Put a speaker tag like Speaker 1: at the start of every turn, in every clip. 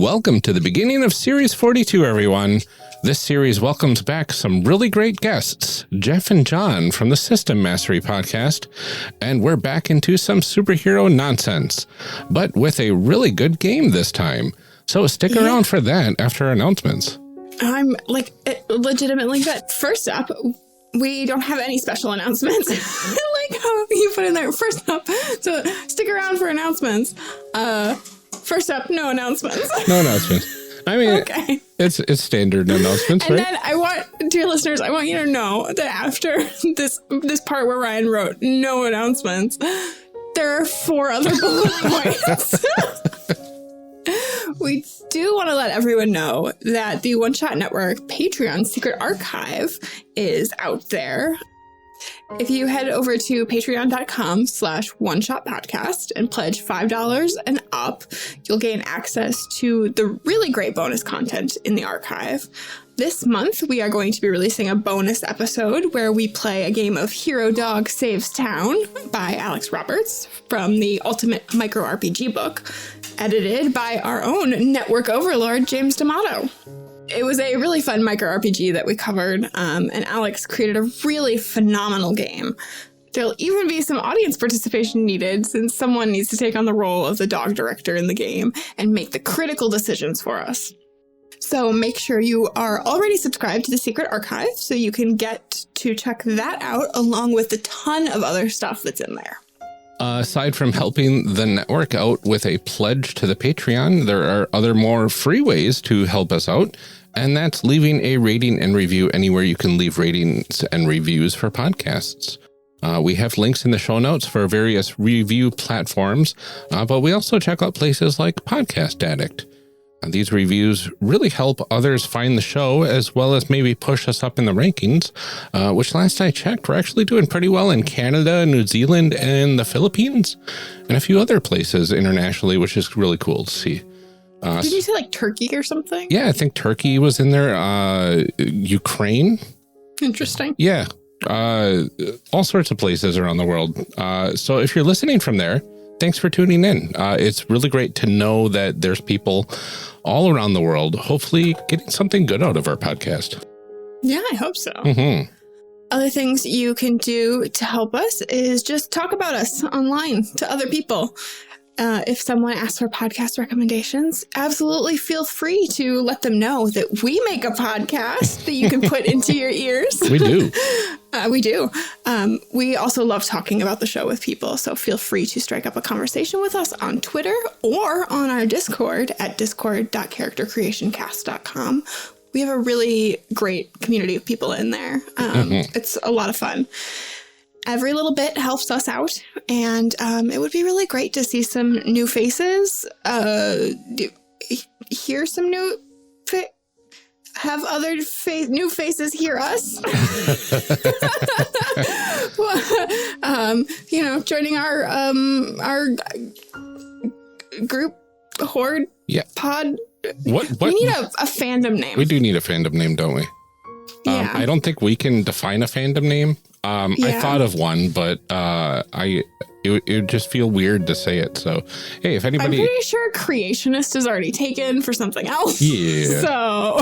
Speaker 1: Welcome to the beginning of Series 42, everyone. This series welcomes back some really great guests, Jef and Jon from the System Mastery podcast, and we're back into some superhero nonsense, but with a really good game this time. So stick around for that after our announcements.
Speaker 2: I'm legitimately good. First up, we don't have any special announcements. I like how you put in there first up. So stick around for announcements. First up, no announcements.
Speaker 1: No announcements. I mean, okay. It's standard announcements,
Speaker 2: and
Speaker 1: right?
Speaker 2: And then I want, dear listeners, I want you to know that after this part where Ryan wrote no announcements, there are 4 other bullet points. We do want to let everyone know that the One Shot Network Patreon Secret Archive is out there. If you head over to patreon.com/oneshotpodcast and pledge $5 and up, you'll gain access to the really great bonus content in the archive. This month, we are going to be releasing a bonus episode where we play a game of Hero Dog Saves Town by Alex Roberts from the Ultimate Micro RPG book, edited by our own network overlord, James D'Amato. It was a really fun micro RPG that we covered, and Alex created a really phenomenal game. There'll even be some audience participation needed since someone needs to take on the role of the dog director in the game and make the critical decisions for us. So make sure you are already subscribed to the Secret Archive so you can get to check that out along with a ton of other stuff that's in there.
Speaker 1: Aside from helping the network out with a pledge to the Patreon, there are other more free ways to help us out. And that's leaving a rating and review anywhere you can leave ratings and reviews for podcasts. We have links in the show notes for various review platforms, but we also check out places like Podcast Addict. These reviews really help others find the show as well as maybe push us up in the rankings, which last I checked, we're actually doing pretty well in Canada, New Zealand, and the Philippines, and a few other places internationally, which is really cool to see.
Speaker 2: Did you say like Turkey or something?
Speaker 1: Yeah, I think Turkey was in there. Ukraine.
Speaker 2: Interesting.
Speaker 1: Yeah. All sorts of places around the world. So if you're listening from there, thanks for tuning in. It's really great to know that there's people all around the world, hopefully getting something good out of our podcast.
Speaker 2: Yeah, I hope so.
Speaker 1: Mm-hmm.
Speaker 2: Other things you can do to help us is just talk about us online to other people. If someone asks for podcast recommendations, absolutely feel free to let them know that we make a podcast that you can put into your ears.
Speaker 1: We do.
Speaker 2: We do. We also love talking about the show with people, so feel free to strike up a conversation with us on Twitter or on our Discord at discord.charactercreationcast.com. We have a really great community of people in there. It's a lot of fun. Every little bit helps us out, and it would be really great to see some new faces, hear some new, have other new faces hear us. Joining our group horde pod.
Speaker 1: What?
Speaker 2: We need a fandom name.
Speaker 1: We do need a fandom name, don't we?
Speaker 2: Yeah.
Speaker 1: I don't think we can define a fandom name. I thought of one, but it would just feel weird to say it. So, hey, if anybody...
Speaker 2: I'm pretty sure creationist is already taken for something else.
Speaker 1: Yeah.
Speaker 2: So...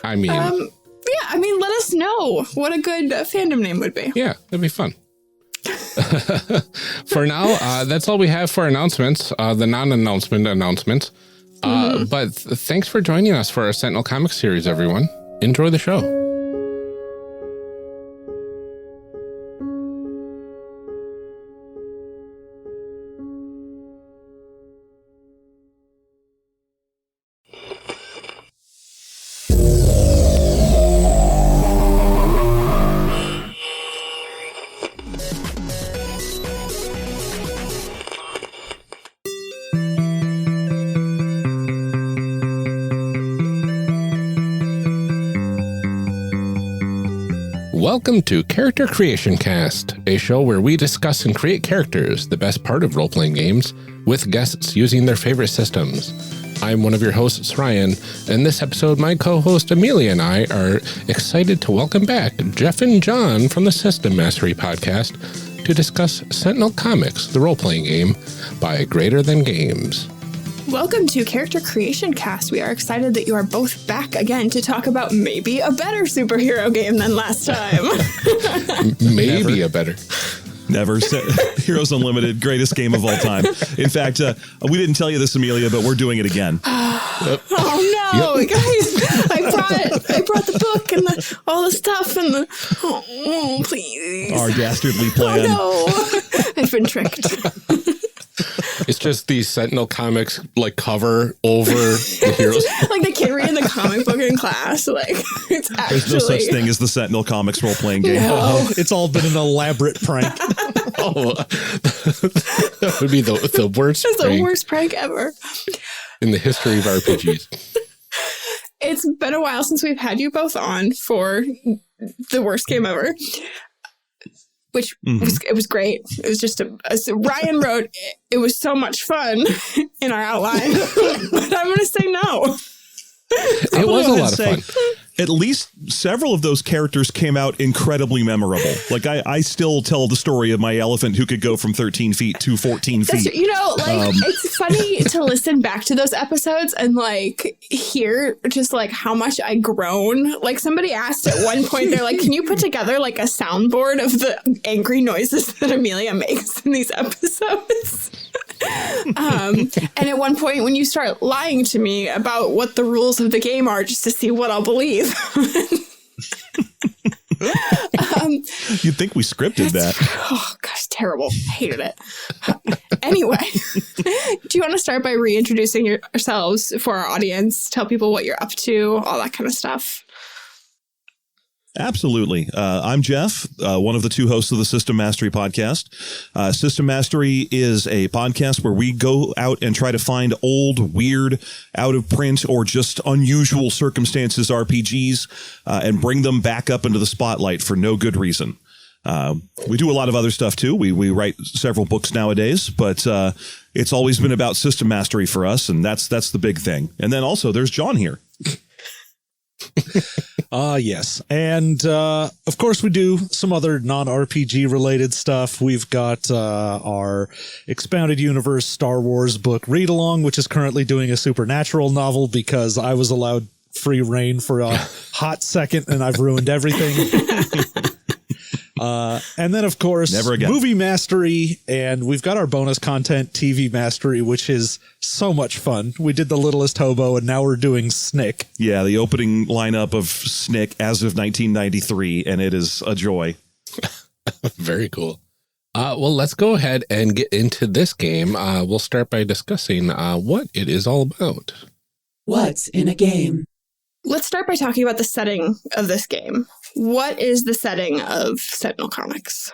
Speaker 1: I mean...
Speaker 2: let us know what a good fandom name would be.
Speaker 1: Yeah, that'd be fun. For now, that's all we have for announcements, the non-announcement announcements. But thanks for joining us for our Sentinel Comics series, everyone. Enjoy the show. Welcome to Character Creation Cast, a show where we discuss and create characters, the best part of role-playing games, with guests using their favorite systems. I'm one of your hosts, Ryan, and this episode my co-host Amelia and I are excited to welcome back Jef and Jon from the System Mastery podcast to discuss Sentinel Comics, the role-playing game by Greater Than Games.
Speaker 2: Welcome to Character Creation Cast. We are excited that you are both back again to talk about maybe a better superhero game than last time.
Speaker 1: Maybe a better.
Speaker 3: Never. Heroes Unlimited, greatest game of all time. In fact, we didn't tell you this, Amelia, but we're doing it again.
Speaker 2: Oh no, guys! I brought the book and all the stuff and the please.
Speaker 3: Our dastardly plan.
Speaker 2: Oh no, I've been tricked.
Speaker 1: It's just the Sentinel Comics cover over the heroes.
Speaker 2: Like the kid reading the comic book in class. Like it's actually.
Speaker 3: There's no such thing as the Sentinel Comics role-playing game.
Speaker 2: No.
Speaker 4: It's all been an elaborate prank.
Speaker 1: That would be the worst.
Speaker 2: It's the worst prank ever
Speaker 1: in the history of RPGs.
Speaker 2: It's been a while since we've had you both on for the worst game ever. Which it was great. It was just Ryan wrote, it was so much fun in our outline, but I'm going to say no.
Speaker 1: It was a lot of fun.
Speaker 3: At least several of those characters came out incredibly memorable. Like I still tell the story of my elephant who could go from 13 feet to 14 feet.
Speaker 2: It's funny to listen back to those episodes and hear just how much I groan. Like somebody asked at one point, they're like, can you put together a soundboard of the angry noises that Amelia makes in these episodes? And at one point when you start lying to me about what the rules of the game are just to see what I'll believe.
Speaker 3: You'd think we scripted that.
Speaker 2: Oh gosh, terrible. Hated it. Anyway, do you want to start by reintroducing yourselves for our audience? Tell people what you're up to, all that kind of stuff.
Speaker 3: Absolutely. I'm Jeff, one of the two hosts of the System Mastery podcast. System Mastery is a podcast where we go out and try to find old, weird, out of print, or just unusual circumstances RPGs and bring them back up into the spotlight for no good reason. We do a lot of other stuff, too. We write several books nowadays, but it's always been about System Mastery for us, and that's the big thing. And then also there's John here.
Speaker 4: Yes. And, of course, we do some other non-RPG related stuff. We've got our Expounded Universe Star Wars book Read Along, which is currently doing a supernatural novel because I was allowed free reign for a hot second and I've ruined everything. And then, of course, Movie Mastery, and we've got our bonus content, TV Mastery, which is so much fun. We did The Littlest Hobo, and now we're doing Snick.
Speaker 3: Yeah, the opening lineup of Snick as of 1993, and it is a joy.
Speaker 1: Very cool. Well, let's go ahead and get into this game. We'll start by discussing what it is all about.
Speaker 5: What's in a game?
Speaker 2: Let's start by talking about the setting of this game. What is the setting of Sentinel Comics?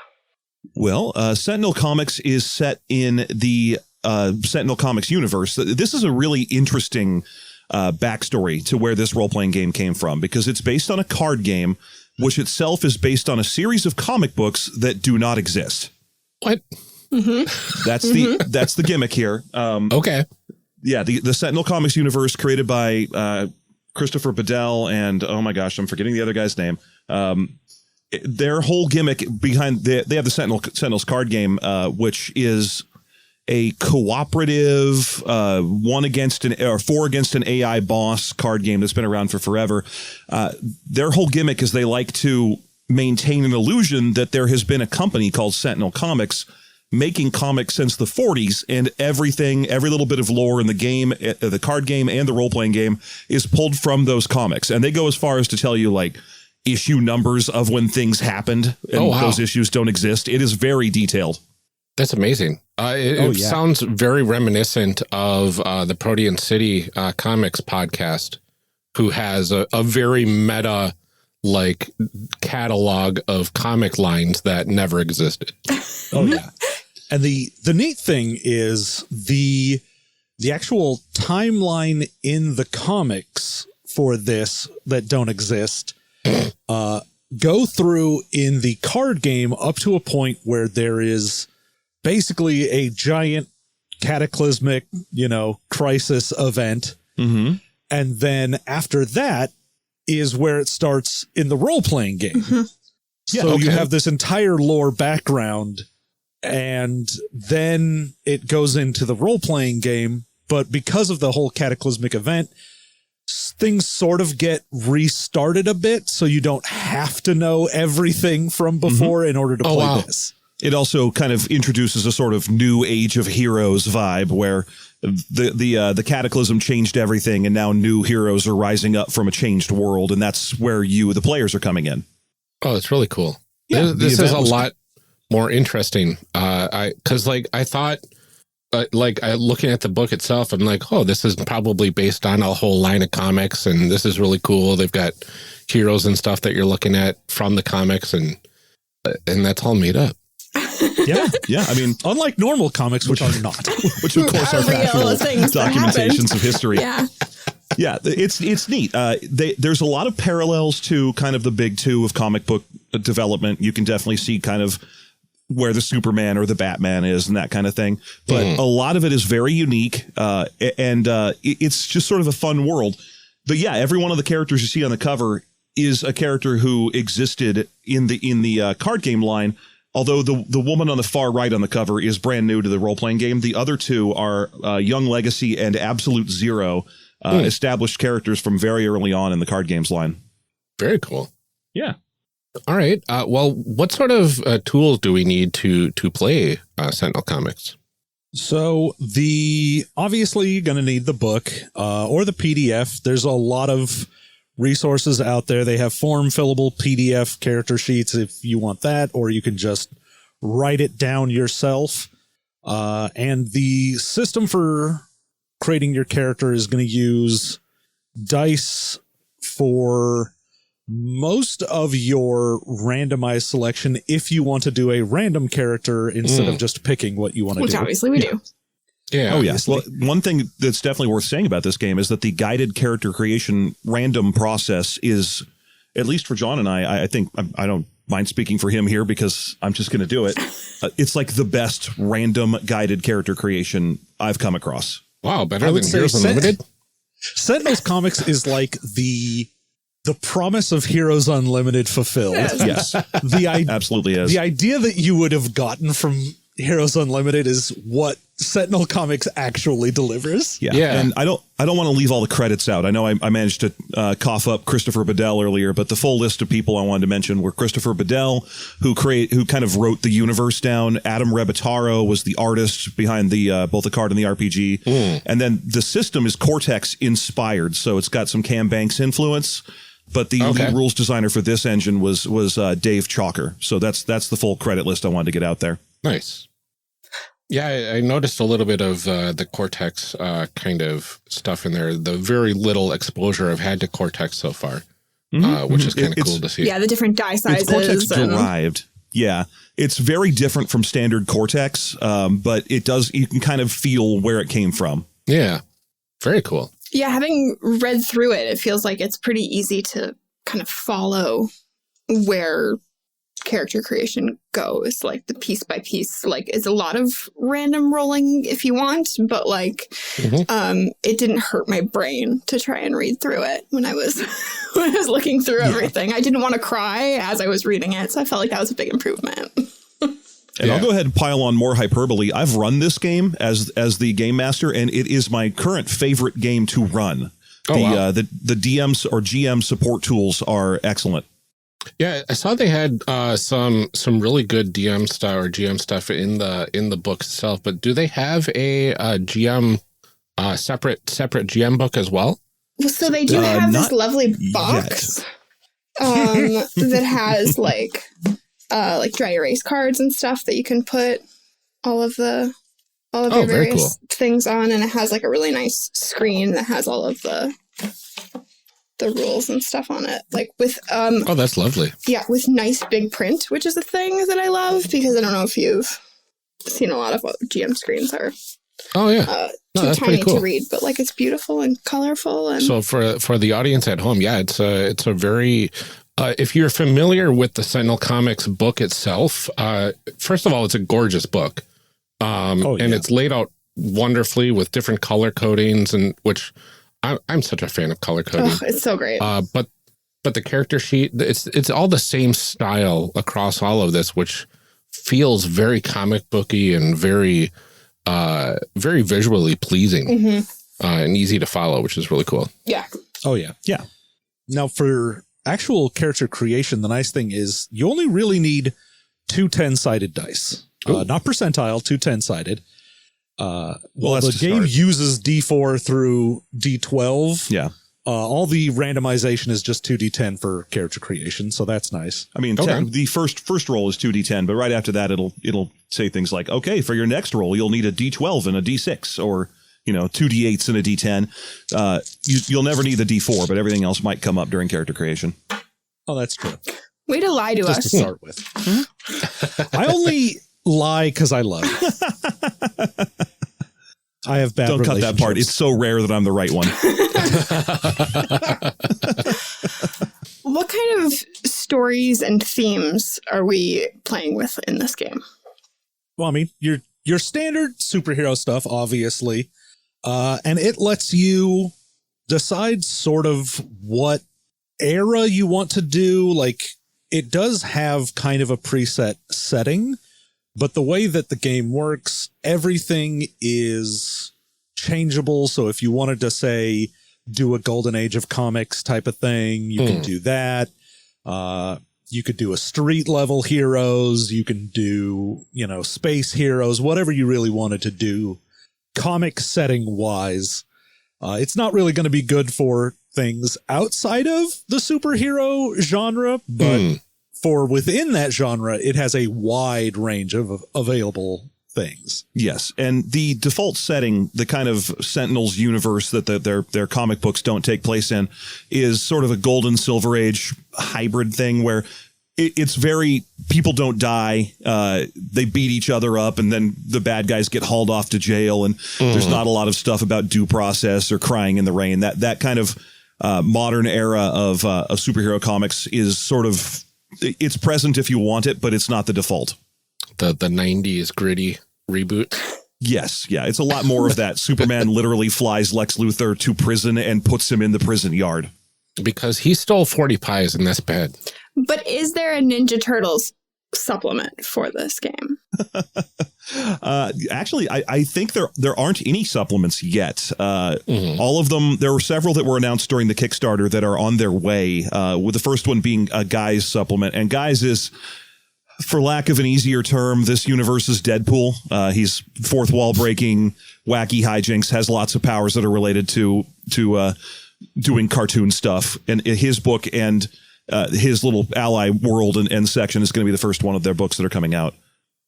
Speaker 3: Well, Sentinel Comics is set in the Sentinel Comics universe. This is a really interesting backstory to where this role-playing game came from, because it's based on a card game, which itself is based on a series of comic books that do not exist.
Speaker 1: What?
Speaker 2: Mm-hmm.
Speaker 3: That's the gimmick here.
Speaker 1: Okay.
Speaker 3: Yeah, the Sentinel Comics universe created by Christopher Bedell and, oh my gosh, I'm forgetting the other guy's name. Their whole gimmick behind they have the Sentinels card game, which is a cooperative 4 against an AI boss card game that's been around for forever. Their whole gimmick is they like to maintain an illusion that there has been a company called Sentinel Comics making comics since the 40s, and every little bit of lore in the game, the card game and the role-playing game, is pulled from those comics. And they go as far as to tell you issue numbers of when things happened, and those issues don't exist. It is very detailed.
Speaker 1: That's amazing. It sounds very reminiscent of the Protean City Comics podcast, who has a very meta catalog of comic lines that never existed.
Speaker 4: Oh yeah. And the neat thing is the actual timeline in the comics for this that don't exist go through in the card game up to a point where there is basically a giant cataclysmic, crisis event. Mm-hmm. And then after that is where it starts in the role-playing game. Mm-hmm. So you have this entire lore background And then it goes into the role-playing game. But because of the whole cataclysmic event, things sort of get restarted a bit, so you don't have to know everything from before in order to play this.
Speaker 3: It also kind of introduces a sort of new age of heroes vibe where the cataclysm changed everything, and now new heroes are rising up from a changed world, and that's where the players, are coming in.
Speaker 1: Oh, it's really cool.
Speaker 3: Yeah,
Speaker 1: this is a lot more interesting. I thought, looking at the book itself, I'm like, oh, this is probably based on a whole line of comics, and this is really cool. They've got heroes and stuff that you're looking at from the comics, and that's all made up.
Speaker 3: Yeah. I mean,
Speaker 4: unlike normal comics, which are not,
Speaker 3: which of course are factual documentations of history. Yeah, it's neat. There's a lot of parallels to kind of the big two of comic book development. You can definitely see kind of where the Superman or the Batman is and that kind of thing. But a lot of it is very unique, and it's just sort of a fun world. But yeah, every one of the characters you see on the cover is a character who existed in the card game line. Although the woman on the far right on the cover is brand new to the role-playing game. The other two are Young Legacy and Absolute Zero, established characters from very early on in the card games line.
Speaker 1: Very cool.
Speaker 3: Yeah.
Speaker 1: All right. Well, what sort of tools do we need to play Sentinel Comics?
Speaker 4: So obviously you're going to need the book or the PDF. There's a lot of resources out there. They have form fillable PDF character sheets if you want that, or you can just write it down yourself. And the system for creating your character is going to use dice for most of your randomized selection if you want to do a random character instead of just picking what you want to do.
Speaker 2: Which obviously we do.
Speaker 1: Yeah.
Speaker 3: Oh, yeah. Well, one thing that's definitely worth saying about this game is that the guided character creation random process is, at least for John and I think I don't mind speaking for him here because I'm just going to do it. It's like the best random guided character creation I've come across.
Speaker 1: Wow. Better than Heroes Unlimited?
Speaker 4: Sentinel's Comics is like the promise of Heroes Unlimited fulfilled.
Speaker 3: Yes. Absolutely is.
Speaker 4: The idea that you would have gotten from Heroes Unlimited is what Sentinel Comics actually delivers.
Speaker 3: Yeah. And I don't want to leave all the credits out. I know I managed to cough up Christopher Bedell earlier, but the full list of people I wanted to mention were Christopher Bedell, who kind of wrote the universe down. Adam Rebataro was the artist behind the both the card and the RPG. And then the system is Cortex inspired, so it's got some Cam Banks influence. But the lead rules designer for this engine was Dave Chalker. So that's the full credit list I wanted to get out there.
Speaker 1: Nice. Yeah, I noticed a little bit of the Cortex kind of stuff in there. The very little exposure I've had to Cortex so far, which is kind of cool to see.
Speaker 2: Yeah, the different die sizes.
Speaker 3: It's Cortex derived. Yeah, it's very different from standard Cortex, but you can kind of feel where it came from.
Speaker 1: Yeah, very cool.
Speaker 2: Yeah, having read through it, it feels like it's pretty easy to kind of follow where character creation goes, like the piece by piece. Like, it's a lot of random rolling if you want, but like it didn't hurt my brain to try and read through it when I was looking through everything. I didn't want to cry as I was reading it, so I felt like that was a big improvement.
Speaker 3: And I'll go ahead and pile on more hyperbole. I've run this game as the game master, and it is my current favorite game to run. The DMs or GM support tools are excellent.
Speaker 1: Yeah, I saw they had some really good DM stuff or GM stuff in the book itself. But do they have a GM separate GM book as well?
Speaker 2: So they do have this lovely box that has like dry erase cards and stuff that you can put all of your various things on, and it has like a really nice screen that has all of the rules and stuff on it, like with
Speaker 1: that's lovely.
Speaker 2: Yeah, with nice big print, which is a thing that I love, because I don't know if you've seen a lot of what GM screens are.
Speaker 1: Oh yeah,
Speaker 2: too tiny to read, but like it's beautiful and colorful. And
Speaker 1: so for the audience at home, yeah, it's a very if you're familiar with the Sentinel Comics book itself, first of all, it's a gorgeous book, and it's laid out wonderfully with different color codings, and which I'm such a fan of color coding.
Speaker 2: Oh, it's so great.
Speaker 1: But the character sheet, it's all the same style across all of this, which feels very comic booky and very visually pleasing and easy to follow, which is really cool.
Speaker 2: Yeah.
Speaker 4: Oh, yeah.
Speaker 3: Yeah.
Speaker 4: Now, for actual character creation, the nice thing is you only really need 2 10-sided dice. Not percentile, 2 10-sided. The game uses D4 through D12.
Speaker 3: Yeah.
Speaker 4: All the randomization is just 2d10 for character creation, so that's nice.
Speaker 3: I mean, the first roll is 2d10, but right after that, it'll say things like, okay, for your next roll, you'll need a d12 and a d6, or 2 d8s and a d10. You'll never need the d4, but everything else might come up during character creation.
Speaker 4: Oh, that's true.
Speaker 2: Way to lie to
Speaker 4: Just
Speaker 2: us.
Speaker 4: to start with. I only lie because I love. I have bad
Speaker 3: Don't cut that part. It's so rare that I'm the right one.
Speaker 2: What kind of stories and themes are we playing with in this game?
Speaker 4: Well, I mean, your standard superhero stuff, obviously, and it lets you decide sort of what era you want to do. Like, it does have kind of a preset setting, but the way that the game works, everything is changeable. So if you wanted to, say, do a Golden Age of Comics type of thing, you can do that. You could do a street level heroes. You can do, space heroes, whatever you really wanted to do. Comic setting wise, it's not really going to be good for things outside of the superhero genre, but for within that genre, it has a wide range of available things.
Speaker 3: Yes, and the default setting, the kind of Sentinels universe that their comic books don't take place in, is sort of a golden silver age hybrid thing where it's very, people don't die, they beat each other up, and then the bad guys get hauled off to jail, and there's not a lot of stuff about due process or crying in the rain. That kind of modern era of superhero comics is sort of, it's present if you want it, but it's not the default.
Speaker 1: The 90s gritty reboot.
Speaker 3: Yes, yeah, it's a lot more of that. Superman literally flies Lex Luthor to prison and puts him in the prison yard. Because
Speaker 1: he stole 40 pies, and that's bad.
Speaker 2: But is there a Ninja Turtles supplement for this game?
Speaker 3: Actually, I think there aren't any supplements yet. All of them, there were several that were announced during the Kickstarter that are on their way, with the first one being a Guys supplement. And Guys is, for lack of an easier term, this universe's Deadpool. He's fourth wall breaking, wacky hijinks, has lots of powers that are related to doing cartoon stuff. And his book and his little ally world and section is going to be the first one of their books that are coming out.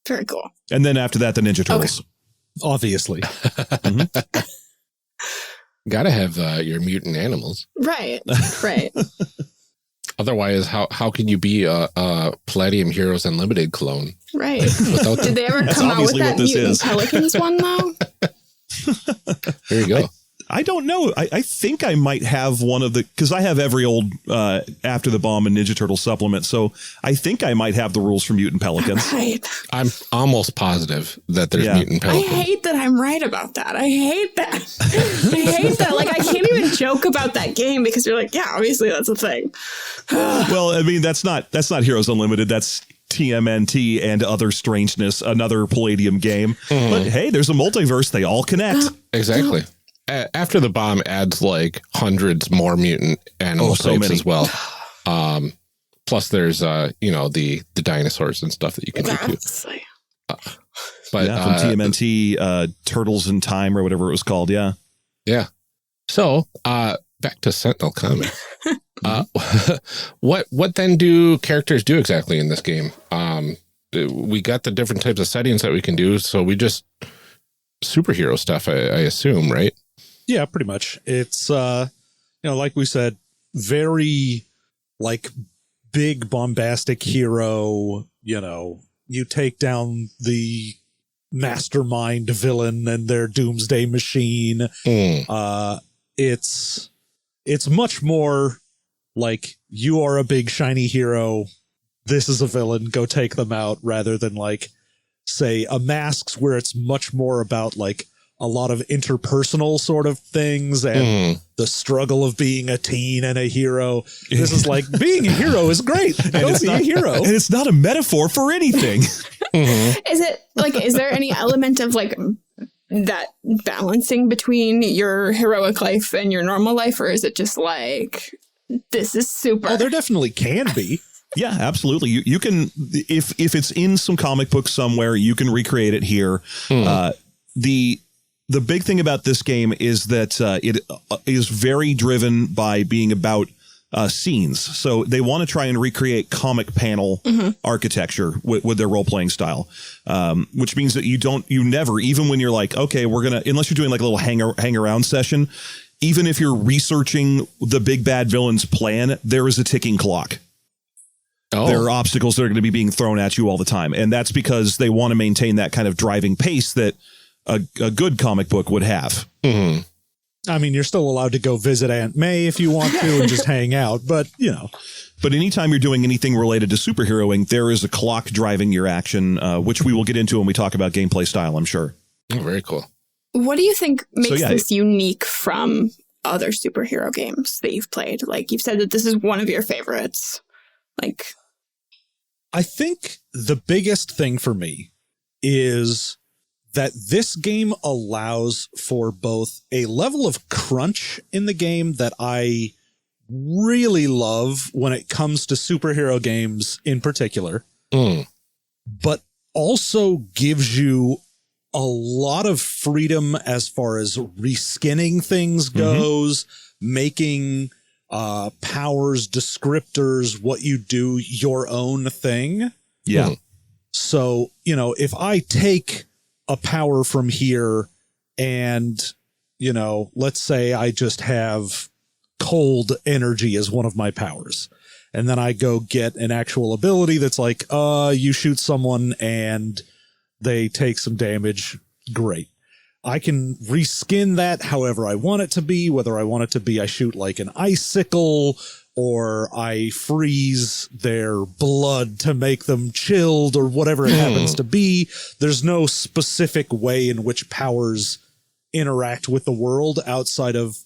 Speaker 2: Very cool.
Speaker 3: And then after that, the Ninja Turtles.
Speaker 2: Okay.
Speaker 4: Obviously.
Speaker 1: Gotta have your mutant animals.
Speaker 2: Right.
Speaker 1: Otherwise, how can you be a Palladium Heroes Unlimited clone?
Speaker 2: Right. Did they ever come out with that Mutant Pelicans one, though?
Speaker 1: There you go.
Speaker 3: I don't know. I think I might have one of the, because I have every old After the Bomb and Ninja Turtle supplement, so I think I might have the rules for Mutant Pelicans.
Speaker 2: Right.
Speaker 1: I'm almost positive that there's Mutant Pelicans.
Speaker 2: I hate that I'm right about that. I hate that. I hate that. Like, I can't even joke about that game because you're like, yeah, obviously that's a thing.
Speaker 3: Well, I mean, that's not Heroes Unlimited. That's TMNT and Other Strangeness, another Palladium game. But hey, there's a multiverse. They all connect.
Speaker 1: Exactly. After the Bomb adds like hundreds more mutant animal types as well. Plus there's, the dinosaurs and stuff that you can do too. But
Speaker 3: from TMNT, Turtles in Time or whatever it was called. Yeah.
Speaker 1: Yeah. So, back to Sentinel Comics. What then do characters do exactly in this game? We got the different types of settings that we can do. So we just superhero stuff, I assume, right?
Speaker 4: Yeah, pretty much. It's, like we said, very like big bombastic hero, you take down the mastermind villain and their doomsday machine. It's much more like you are a big shiny hero. This is a villain. Go take them out, rather than like, say, a Masks, where it's much more about like a lot of interpersonal sort of things and the struggle of being a teen and a hero. This is like, being a hero is great. Go be a hero.
Speaker 3: And it's not a metaphor for anything.
Speaker 2: Is it like, is there any element of like that balancing between your heroic life and your normal life, or is it just like, this is super?
Speaker 4: Oh, there definitely can be.
Speaker 3: Yeah, absolutely. You can, if it's in some comic book somewhere, you can recreate it here. The big thing about this game is that it is very driven by being about scenes. So they want to try and recreate comic panel architecture with their role-playing style, which means that you never, even when you're like, okay, we're going to, unless you're doing like a little hang around session, even if you're researching the big bad villain's plan, there is a ticking clock. Oh. There are obstacles that are going to be being thrown at you all the time. And that's because they want to maintain that kind of driving pace that a good comic book would have.
Speaker 4: Mm-hmm. I mean, you're still allowed to go visit Aunt May if you want to and just hang out, but you know.
Speaker 3: But anytime you're doing anything related to superheroing, there is a clock driving your action, which we will get into when we talk about gameplay style, I'm sure.
Speaker 1: Oh, very cool.
Speaker 2: What do you think makes this unique from other superhero games that you've played? Like, you've said that this is one of your favorites. Like,
Speaker 4: I think the biggest thing for me is that this game allows for both a level of crunch in the game that I really love when it comes to superhero games in particular, but also gives you a lot of freedom as far as reskinning things goes, making powers, descriptors, what you do, your own thing.
Speaker 3: Yeah.
Speaker 4: So, you know, if I take a power from here and, you know, let's say I just have cold energy as one of my powers, and then I go get an actual ability that's like, you shoot someone and they take some damage. Great. I can reskin that however I want it to be, whether I want it to be I shoot like an icicle or I freeze their blood to make them chilled or whatever it happens to be. There's no specific way in which powers interact with the world outside of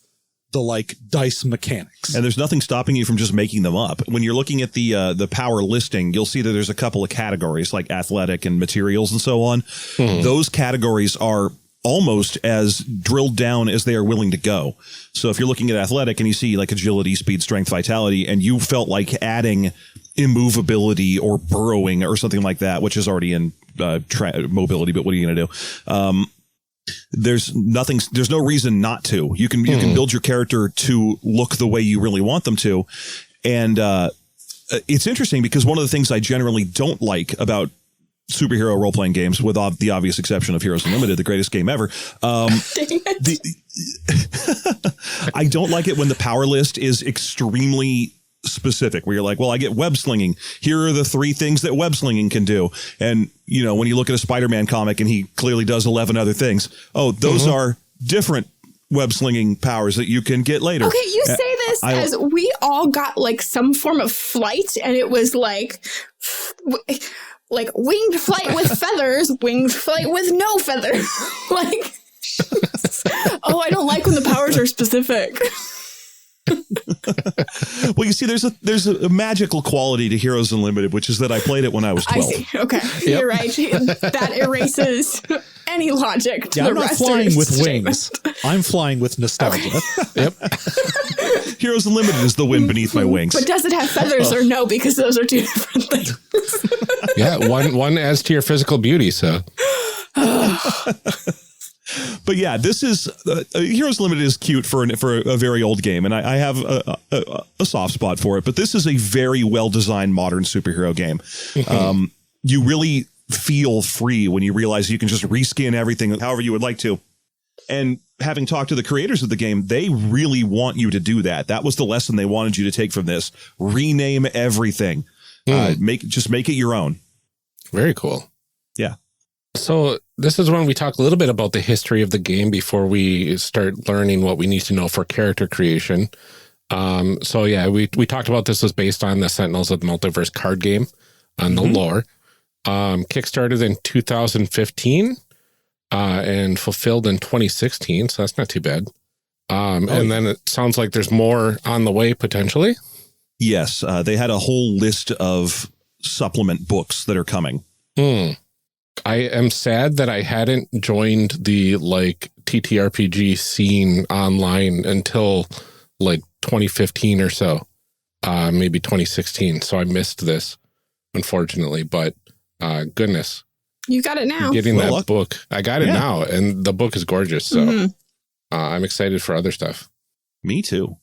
Speaker 4: the like dice mechanics.
Speaker 3: And there's nothing stopping you from just making them up. When you're looking at the power listing, you'll see that there's a couple of categories like athletic and materials and so on. Those categories are almost as drilled down as they are willing to go. So if you're looking at athletic and you see like agility, speed, strength, vitality, and you felt like adding immovability or burrowing or something like that, which is already in mobility, but what are you going to do? There's no reason not to. You can build your character to look the way you really want them to. And it's interesting because one of the things I generally don't like about superhero role-playing games, with the obvious exception of Heroes Unlimited, the greatest game ever. I don't like it when the power list is extremely specific, where you're like, well, I get web slinging. Here are the 3 things that web slinging can do. And, you know, when you look at a Spider-Man comic and he clearly does 11 other things, oh, those are different web slinging powers that you can get later.
Speaker 2: Okay, you say this as we all got like some form of flight, and it was like winged flight with feathers, winged flight with no feathers. Like, oh, I don't like when the powers are specific.
Speaker 3: Well, you see, there's a magical quality to Heroes Unlimited, which is that I played it when I was 12.
Speaker 2: I see. Okay, you're right. That erases any logic to the rest of
Speaker 4: I'm not flying with
Speaker 2: statement.
Speaker 4: wings. I'm flying with nostalgia.
Speaker 1: Yep.
Speaker 3: Heroes Unlimited is the wind beneath my wings.
Speaker 2: But does it have feathers or no? Because those are 2 different things.
Speaker 1: Yeah, one adds to your physical beauty, so.
Speaker 3: But yeah, this is Heroes Limited is cute for a very old game, and I have a soft spot for it. But this is a very well designed modern superhero game. You really feel free when you realize you can just reskin everything however you would like to. And having talked to the creators of the game, they really want you to do that. That was the lesson they wanted you to take from this. Rename everything. Make it your own.
Speaker 1: Very cool.
Speaker 3: Yeah.
Speaker 1: So this is when we talk a little bit about the history of the game before we start learning what we need to know for character creation. So yeah, we talked about this was based on the Sentinels of the Multiverse card game on the lore. Kickstarted in 2015 and fulfilled in 2016. So that's not too bad. And then it sounds like there's more on the way potentially.
Speaker 3: Yes. They had a whole list of supplement books that are coming.
Speaker 1: I am sad that I hadn't joined the like TTRPG scene online until like 2015 or so, maybe 2016. So I missed this, unfortunately. But goodness,
Speaker 2: You got it now.
Speaker 1: getting that book, I got it now, and the book is gorgeous. So I'm excited for other stuff.
Speaker 3: Me too.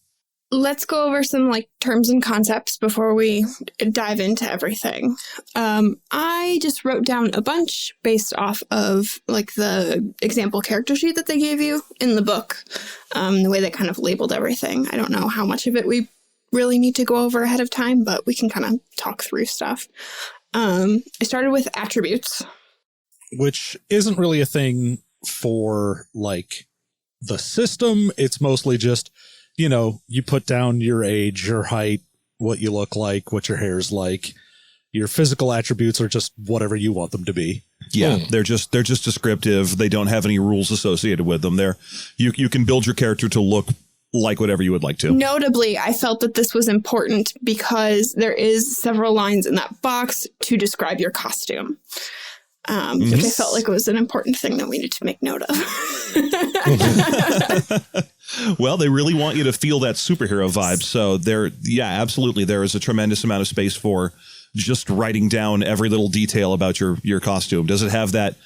Speaker 2: Let's go over some like terms and concepts before we dive into everything. I just wrote down a bunch based off of like the example character sheet that they gave you in the book, the way they kind of labeled everything. I don't know how much of it we really need to go over ahead of time, but we can kind of talk through stuff. I started with attributes,
Speaker 4: which isn't really a thing for like the system. It's mostly just, you know, you put down your age, your height, what you look like, what your hair's like. Your physical attributes are just whatever you want them to be.
Speaker 3: Yeah, they're just descriptive. They don't have any rules associated with them. You can build your character to look like whatever you would like to.
Speaker 2: Notably, I felt that this was important because there is several lines in that box to describe your costume, which I felt like it was an important thing that we need to make note of.
Speaker 3: Well, they really want you to feel that superhero vibe. So absolutely. There is a tremendous amount of space for just writing down every little detail about your costume. Does it have that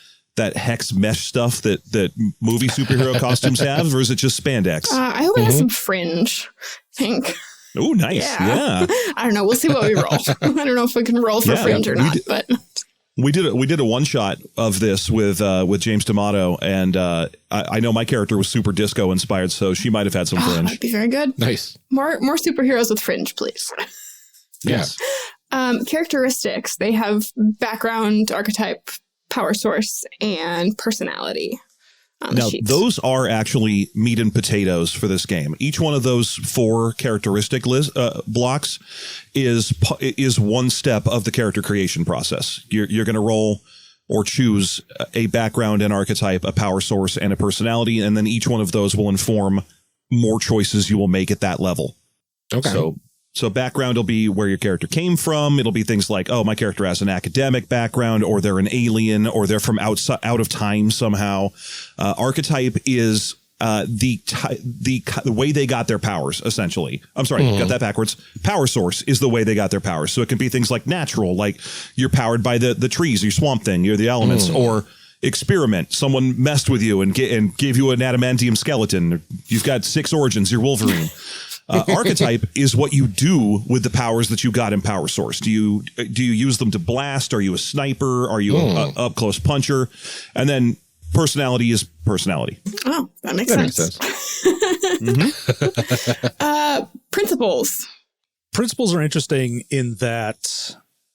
Speaker 3: hex mesh stuff that movie superhero costumes have, or is it just spandex?
Speaker 2: I hope it has some fringe, I think.
Speaker 3: Oh, nice. Yeah.
Speaker 2: I don't know. We'll see what we roll. I don't know if we can roll for fringe or not, but
Speaker 3: we did a one shot of this with James D'Amato, and I know my character was super disco inspired, so she might have had some fringe.
Speaker 2: That'd be very good.
Speaker 1: Nice.
Speaker 2: More superheroes with fringe, please.
Speaker 3: Yes.
Speaker 2: Characteristics. They have background, archetype, power source, and personality.
Speaker 3: Now, those are actually meat and potatoes for this game. Each one of those 4 characteristic blocks is one step of the character creation process. You're going to roll or choose a background and archetype, a power source, and a personality, and then each one of those will inform more choices you will make at that level.
Speaker 1: Okay.
Speaker 3: So background will be where your character came from. It'll be things like, oh, my character has an academic background, or they're an alien, or they're from out of time somehow. Archetype is the way they got their powers, essentially. I'm sorry, got that backwards. Power source is the way they got their powers. So it can be things like natural, like you're powered by the trees, your swamp thing, you're the elements, or experiment. Someone messed with you and gave you an adamantium skeleton. You've got 6 origins, you're Wolverine. Archetype is what you do with the powers that you got in Power Source. Do you use them to blast? Are you a sniper? Are you a up close puncher? And then personality is personality.
Speaker 2: Oh, that makes sense. Principles.
Speaker 4: Principles are interesting in that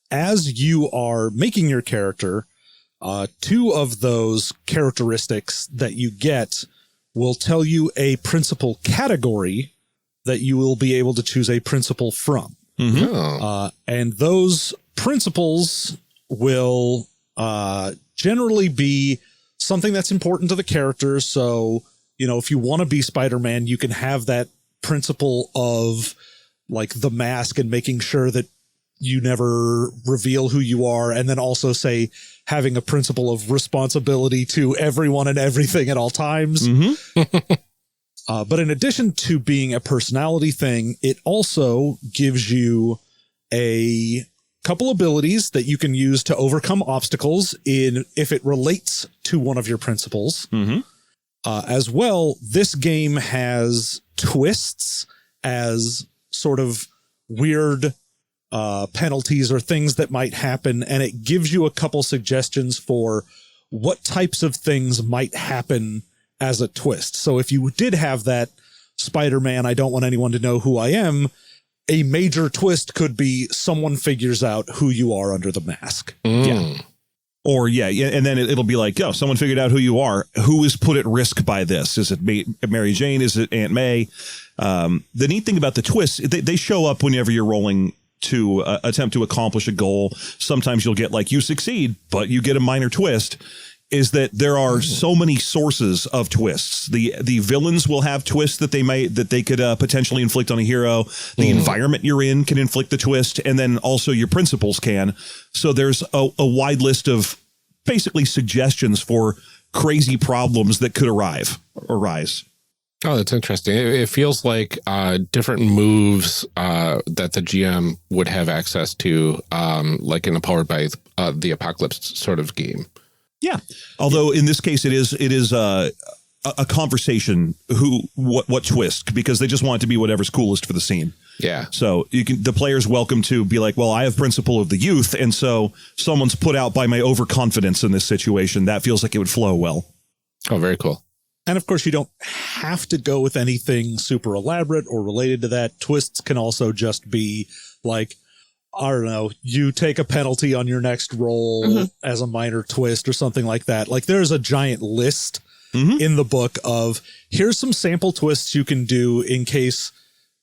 Speaker 4: as you are making your character, 2 of those characteristics that you get will tell you a principle category that you will be able to choose a principle from. And those principles will generally be something that's important to the character. So, you know, if you want to be Spider-Man, you can have that principle of like the mask and making sure that you never reveal who you are. And then also say having a principle of responsibility to everyone and everything at all times. But in addition to being a personality thing, it also gives you a couple abilities that you can use to overcome obstacles if it relates to one of your principles. As well, this game has twists as sort of weird penalties or things that might happen, and it gives you a couple suggestions for what types of things might happen as a twist. So if you did have that Spider-Man, I don't want anyone to know who I am, a major twist could be someone figures out who you are under the mask.
Speaker 3: Yeah. Or and then it'll be like, someone figured out who you are. Who is put at risk by this? Is it Mary Jane? Is it Aunt May? The neat thing about the twists, they show up whenever you're rolling to attempt to accomplish a goal. Sometimes you'll get like, you succeed, but you get a minor twist. Is that there are so many sources of twists. The villains will have twists that they could potentially inflict on a hero. The environment you're in can inflict the twist, and then also your principles can. So there's a wide list of basically suggestions for crazy problems that could arise.
Speaker 1: Oh, that's interesting. It feels like different moves that the GM would have access to, like in a Powered by the Apocalypse sort of game.
Speaker 3: Yeah. Although in this case, it is a conversation. What twist? Because they just want it to be whatever's coolest for the scene.
Speaker 1: Yeah.
Speaker 3: So the player's welcome to be like, well, I have principle of the youth, and so someone's put out by my overconfidence in this situation. That feels like it would flow well.
Speaker 1: Oh, very cool.
Speaker 4: And of course, you don't have to go with anything super elaborate or related to that. Twists can also just be like, I don't know, you take a penalty on your next roll as a minor twist or something like that. Like there's a giant list in the book of here's some sample twists you can do in case,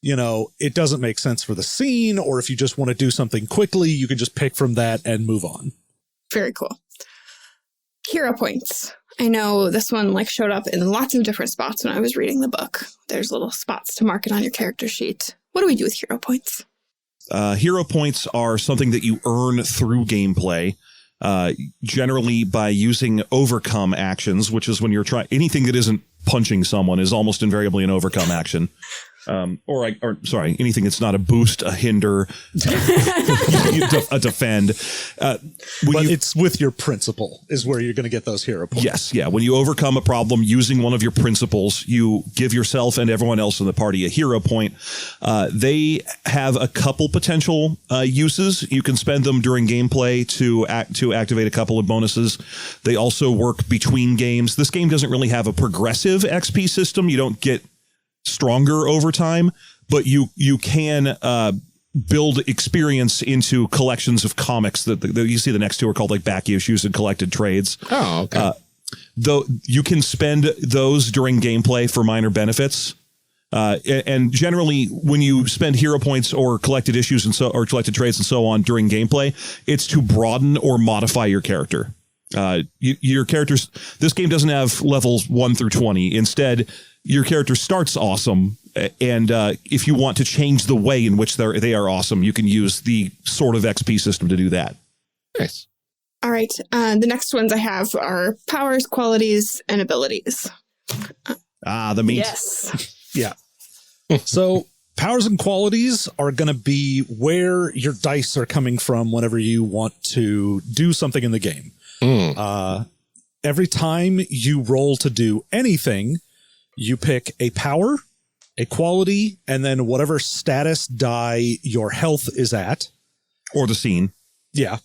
Speaker 4: it doesn't make sense for the scene, or if you just want to do something quickly, you can just pick from that and move on.
Speaker 2: Very cool. Hero points. I know this one showed up in lots of different spots when I was reading the book. There's little spots to mark it on your character sheet. What do we do with hero points?
Speaker 3: Hero points are something that you earn through gameplay, generally by using overcome actions, which is when you're trying anything that isn't punching someone is almost invariably an overcome action. Anything that's not a boost, a hinder, a defend.
Speaker 4: But it's with your principle is where you're going to get those hero points.
Speaker 3: Yes, yeah. When you overcome a problem using one of your principles, you give yourself and everyone else in the party a hero point. They have a couple potential uses. You can spend them during gameplay to activate a couple of bonuses. They also work between games. This game doesn't really have a progressive XP system. You don't get stronger over time, but you can build experience into collections of comics that you see. The next two are called back issues and collected trades.
Speaker 1: Oh, okay.
Speaker 3: Though you can spend those during gameplay for minor benefits. And generally when you spend hero points or collected issues or collected trades and so on during gameplay, it's to broaden or modify your character. Your characters, this game doesn't have levels 1 through 20. Instead, your character starts awesome, and if you want to change the way in which they are awesome, you can use the sort of XP system to do that.
Speaker 1: Nice.
Speaker 2: All right. The next ones I have are powers, qualities, and abilities.
Speaker 3: The meat.
Speaker 2: Yes.
Speaker 4: Yeah. So powers and qualities are going to be where your dice are coming from whenever you want to do something in the game. Every time you roll to do anything, you pick a power, a quality, and then whatever status die your health is at.
Speaker 3: Or the scene.
Speaker 4: Yeah.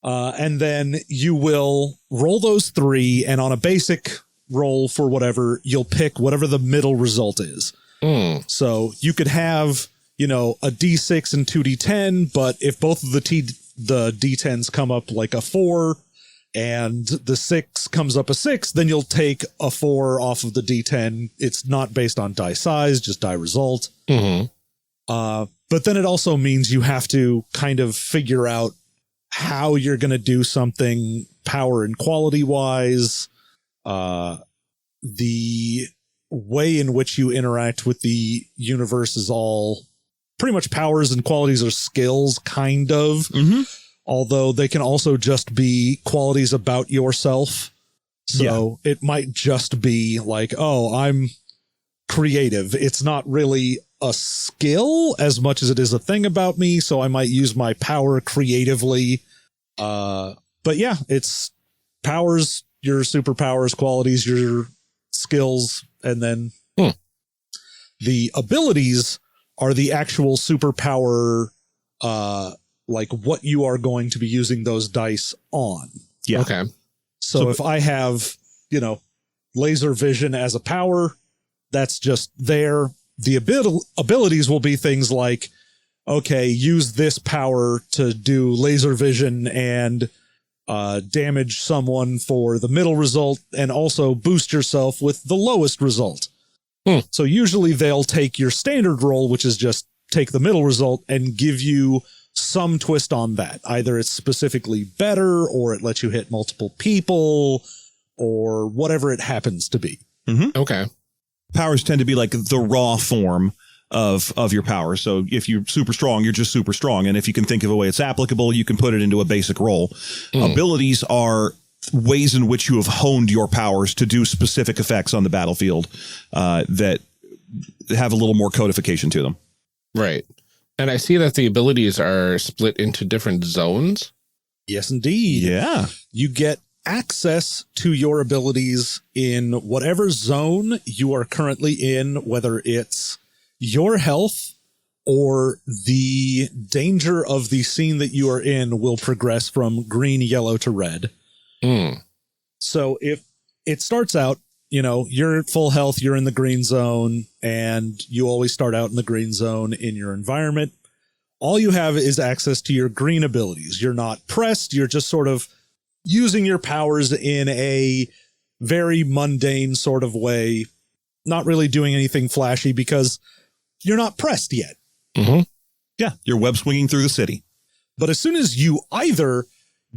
Speaker 4: And then you will roll those three, and on a basic roll for whatever, you'll pick whatever the middle result is. So you could have, a D6 and 2D10, but if both of the D10s come up like a 4 and the 6 comes up a 6, then you'll take a 4 off of the D10. It's not based on die size, just die result. But then it also means you have to kind of figure out how you're going to do something power and quality wise. The way in which you interact with the universe is all pretty much powers, and qualities are skills, kind of. Although they can also just be qualities about yourself. So it might just be like, oh, I'm creative. It's not really a skill as much as it is a thing about me. So I might use my power creatively. But yeah, it's powers, your superpowers, qualities, your skills, and then the abilities are the actual superpower, like what you are going to be using those dice on.
Speaker 3: Yeah.
Speaker 1: Okay.
Speaker 4: So if I have, laser vision as a power, that's just there. The abilities will be things like, okay, use this power to do laser vision and damage someone for the middle result, and also boost yourself with the lowest result. So usually they'll take your standard roll, which is just take the middle result, and give you some twist on that. Either it's specifically better, or it lets you hit multiple people, or whatever it happens to be.
Speaker 1: Okay.
Speaker 3: Powers tend to be like the raw form of your power. So if you're super strong, you're just super strong. And if you can think of a way it's applicable, you can put it into a basic roll. Abilities are ways in which you have honed your powers to do specific effects on the battlefield that have a little more codification to them.
Speaker 1: Right. And I see that the abilities are split into different zones.
Speaker 4: Yes, indeed.
Speaker 3: Yeah.
Speaker 4: You get access to your abilities in whatever zone you are currently in, whether it's your health or the danger of the scene that you are in will progress from green, yellow to red. So if it starts out, you're at full health, you're in the green zone, and you always start out in the green zone in your environment. All you have is access to your green abilities. You're not pressed. You're just sort of using your powers in a very mundane sort of way, not really doing anything flashy because you're not pressed yet.
Speaker 1: Mm-hmm.
Speaker 3: Yeah, you're web swinging through the city.
Speaker 4: But as soon as you either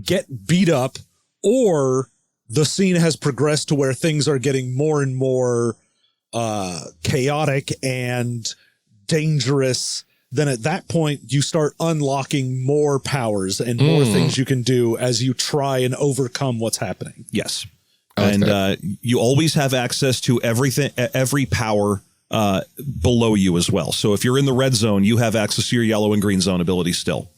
Speaker 4: get beat up or the scene has progressed to where things are getting more and more chaotic and dangerous, then at that point you start unlocking more powers and more things you can do as you try and overcome what's happening.
Speaker 3: Yes.
Speaker 1: Like
Speaker 3: and you always have access to every power below you as well. So if you're in the red zone, you have access to your yellow and green zone abilities still.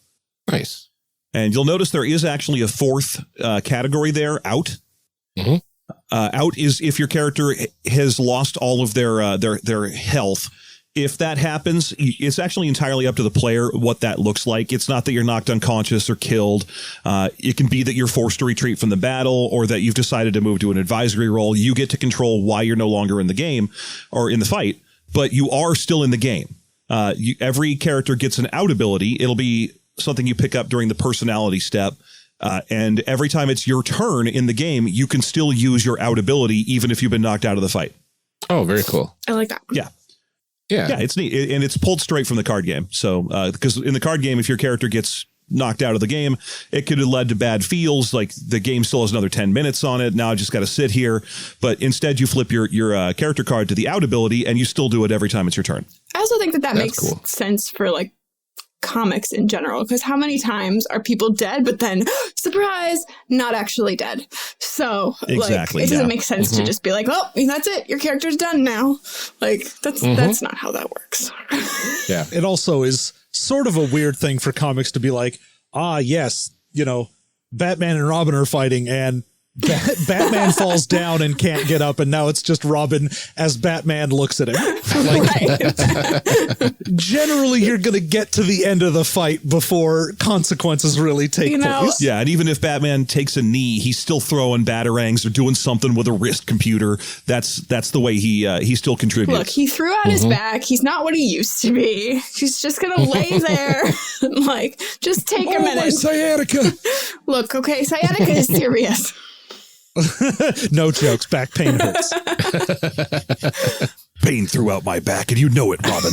Speaker 1: Nice.
Speaker 3: And you'll notice there is actually a fourth category there, out.
Speaker 1: Mm-hmm.
Speaker 3: Out is if your character has lost all of their health. If that happens, it's actually entirely up to the player what that looks like. It's not that you're knocked unconscious or killed. It can be that you're forced to retreat from the battle or that you've decided to move to an advisory role. You get to control why you're no longer in the game or in the fight, but you are still in the game. Every character gets an out ability. It'll be something you pick up during the personality step. And every time it's your turn in the game, you can still use your out ability, even if you've been knocked out of the fight.
Speaker 1: Oh, very cool.
Speaker 2: I like that.
Speaker 3: Yeah.
Speaker 1: Yeah.
Speaker 3: Yeah, it's neat. And it's pulled straight from the card game. So, because in the card game, if your character gets knocked out of the game, it could have led to bad feels. Like the game still has another 10 minutes on it. Now I just got to sit here. But instead, you flip your character card to the out ability, and you still do it every time it's your turn.
Speaker 2: I also think that
Speaker 1: That's
Speaker 2: makes
Speaker 1: cool.
Speaker 2: sense for like comics in general, because how many times are people dead, but then surprise, not actually dead? So
Speaker 3: Exactly,
Speaker 2: like, it doesn't
Speaker 3: yeah.
Speaker 2: make sense to just be like, oh, that's it, your character's done now. Like that's not how that works.
Speaker 1: Yeah.
Speaker 4: It also is sort of a weird thing for comics to be like, yes, Batman and Robin are fighting and Batman falls down and can't get up, and now it's just Robin as Batman looks at him. Generally, you're going to get to the end of the fight before consequences really take place.
Speaker 3: Yeah, and even if Batman takes a knee, he's still throwing batarangs or doing something with a wrist computer. That's the way he still contributes.
Speaker 2: Look, he threw out his back. He's not what he used to be. He's just going to lay there and like, just take a minute.
Speaker 4: My sciatica.
Speaker 2: Look, okay, sciatica is serious.
Speaker 4: No jokes. Back pain hurts.
Speaker 3: Pain throughout my back, and you know it, Robin.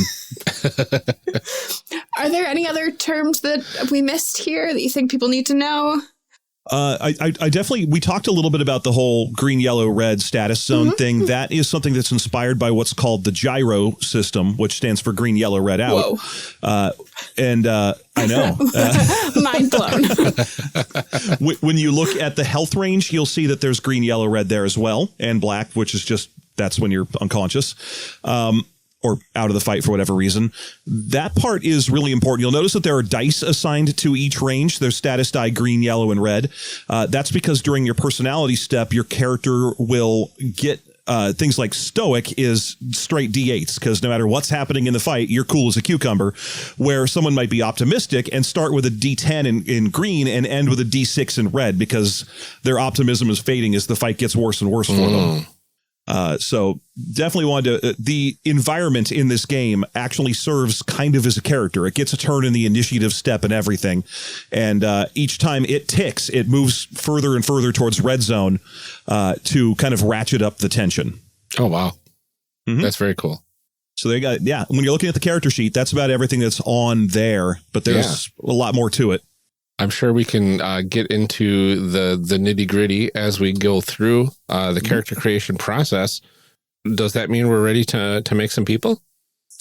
Speaker 2: Are there any other terms that we missed here that you think people need to know?
Speaker 3: I definitely, we talked a little bit about the whole green, yellow, red status zone thing. That is something that's inspired by what's called the GYRO system, which stands for green, yellow, red, out.
Speaker 2: Whoa.
Speaker 3: I know.
Speaker 2: Mind blown.
Speaker 3: When you look at the health range, you'll see that there's green, yellow, red there as well, and black, which is just, that's when you're unconscious. Or out of the fight for whatever reason. That part is really important. You'll notice that there are dice assigned to each range. There's status die green, yellow, and red. That's because during your personality step, your character will get things like stoic is straight D8s, because no matter what's happening in the fight, you're cool as a cucumber, where someone might be optimistic and start with a D10 in green and end with a D6 in red because their optimism is fading as the fight gets worse and worse for them. So definitely wanted to, the environment in this game actually serves kind of as a character. It gets a turn in the initiative step and everything. And each time it ticks, it moves further and further towards red zone to kind of ratchet up the tension.
Speaker 1: Oh, wow. That's very cool.
Speaker 3: So they got, when you're looking at the character sheet, that's about everything that's on there, but there's a lot more to it.
Speaker 1: I'm sure we can get into the nitty gritty as we go through the character creation process. Does that mean we're ready to make some people?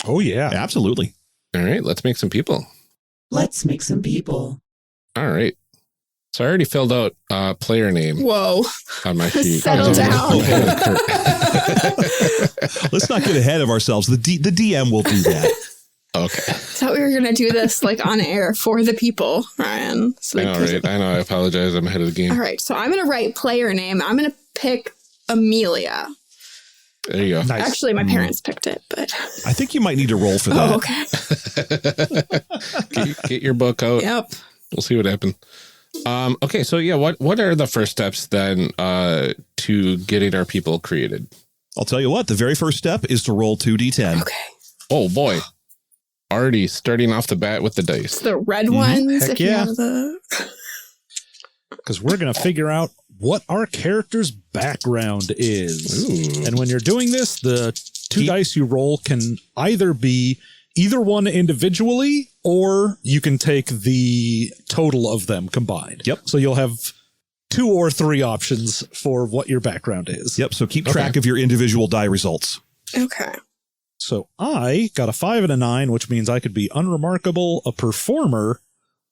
Speaker 4: Oh, yeah.
Speaker 3: Absolutely.
Speaker 1: All right, let's make some people.
Speaker 5: Let's make some people.
Speaker 1: All right. So I already filled out player name
Speaker 2: Whoa.
Speaker 1: on my sheet.
Speaker 2: Settle down.
Speaker 3: Let's not get ahead of ourselves. The DM will do that.
Speaker 1: Okay.
Speaker 2: I thought we were going to do this like on air for the people, Ryan. So
Speaker 1: I know, right? I know. I apologize. I'm ahead of the game.
Speaker 2: All right. So I'm going to write player name. I'm going to pick Amelia.
Speaker 1: There you go.
Speaker 4: Nice.
Speaker 2: Actually, my parents picked it, but.
Speaker 3: I think you might need to roll for that.
Speaker 2: Oh, okay.
Speaker 1: Get your book out.
Speaker 2: Yep.
Speaker 1: We'll see what happens. Okay, so yeah, what are the first steps then to getting our people created?
Speaker 3: I'll tell you what, the very first step is to roll 2d10.
Speaker 2: Okay.
Speaker 1: Oh boy. Already starting off the bat with the dice.
Speaker 2: It's the red ones.
Speaker 4: Heck
Speaker 2: if you
Speaker 4: yeah.
Speaker 2: have the...
Speaker 4: Because we're going to figure out what our character's background is.
Speaker 1: Ooh.
Speaker 4: And when you're doing this, the two dice you roll can either be either one individually, or you can take the total of them combined.
Speaker 3: Yep.
Speaker 4: So you'll have 2 or 3 options for what your background is.
Speaker 3: Yep, so keep track of your individual die results.
Speaker 2: Okay.
Speaker 4: So I got a 5 and a 9, which means I could be unremarkable, a performer,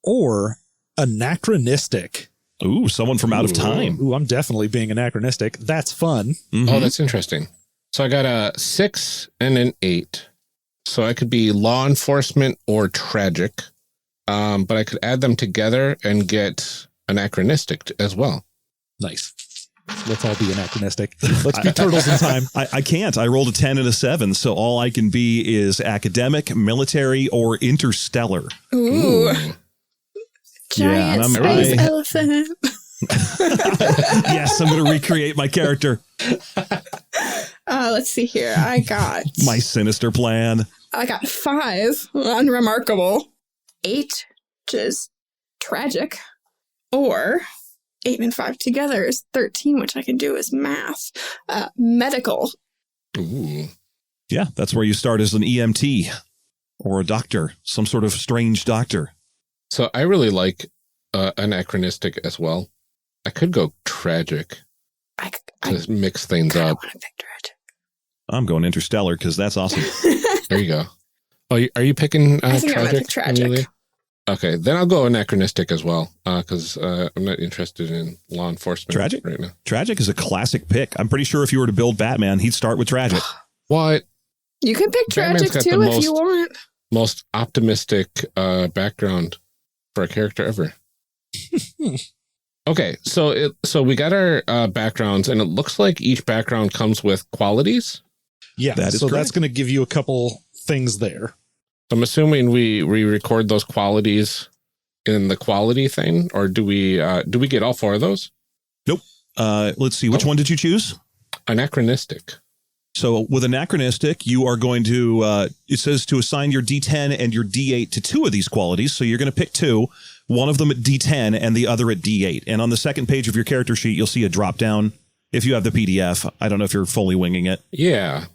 Speaker 4: or anachronistic.
Speaker 3: Ooh, someone from out of time.
Speaker 4: Ooh, I'm definitely being anachronistic. That's fun.
Speaker 3: Mhm.
Speaker 1: Oh, that's interesting. So I got a 6 and an 8. So I could be law enforcement or tragic. But I could add them together and get anachronistic as well.
Speaker 4: Nice. Let's all be anachronistic. Let's be turtles in time.
Speaker 3: I can't. I rolled a 10 and a 7, so all I can be is academic, military, or interstellar.
Speaker 2: Ooh.
Speaker 3: Yeah,
Speaker 2: Giant
Speaker 3: and
Speaker 2: space elephant.
Speaker 3: Yes, I'm going to recreate my character.
Speaker 2: Let's see here. I got
Speaker 3: My sinister plan.
Speaker 2: 5, unremarkable. 8, which is tragic. Or 8 and 5 together is 13, which I can do as math. Medical.
Speaker 1: Ooh.
Speaker 3: Yeah, that's where you start as an EMT or a doctor, some sort of strange doctor.
Speaker 1: So I really like anachronistic as well. I could go tragic
Speaker 2: I
Speaker 1: to mix things
Speaker 2: kind of
Speaker 1: up.
Speaker 2: want to pick tragic.
Speaker 3: I'm going interstellar because that's awesome.
Speaker 1: There you go. Oh, are you picking
Speaker 2: I think I'm gonna
Speaker 1: tragic?
Speaker 2: pick tragic.
Speaker 1: Amelia? Okay, then I'll go anachronistic as well because I'm not interested in law enforcement
Speaker 3: Tragic?
Speaker 1: right now.
Speaker 3: Tragic is a classic pick. I'm pretty sure if you were to build Batman, he'd start with tragic.
Speaker 1: What?
Speaker 2: You can pick
Speaker 1: Batman's
Speaker 2: tragic
Speaker 1: got
Speaker 2: too
Speaker 1: the
Speaker 2: if you want.
Speaker 1: Most optimistic background for a character ever. Okay, so we got our backgrounds, and it looks like each background comes with qualities.
Speaker 4: Yeah,
Speaker 3: That is
Speaker 4: so
Speaker 3: correct.
Speaker 4: that's going to give you a couple things there.
Speaker 1: I'm assuming we record those qualities in the quality thing, or do we get all 4 of those?
Speaker 3: Nope. Let's see. Which one did you choose?
Speaker 1: Anachronistic.
Speaker 3: So with anachronistic, you are going to, it says to assign your D10 and your D8 to 2 of these qualities. So you're going to pick 2, one of them at D10 and the other at D8. And on the second page of your character sheet, you'll see a drop down. If you have the PDF, I don't know if you're fully winging it.
Speaker 1: Yeah.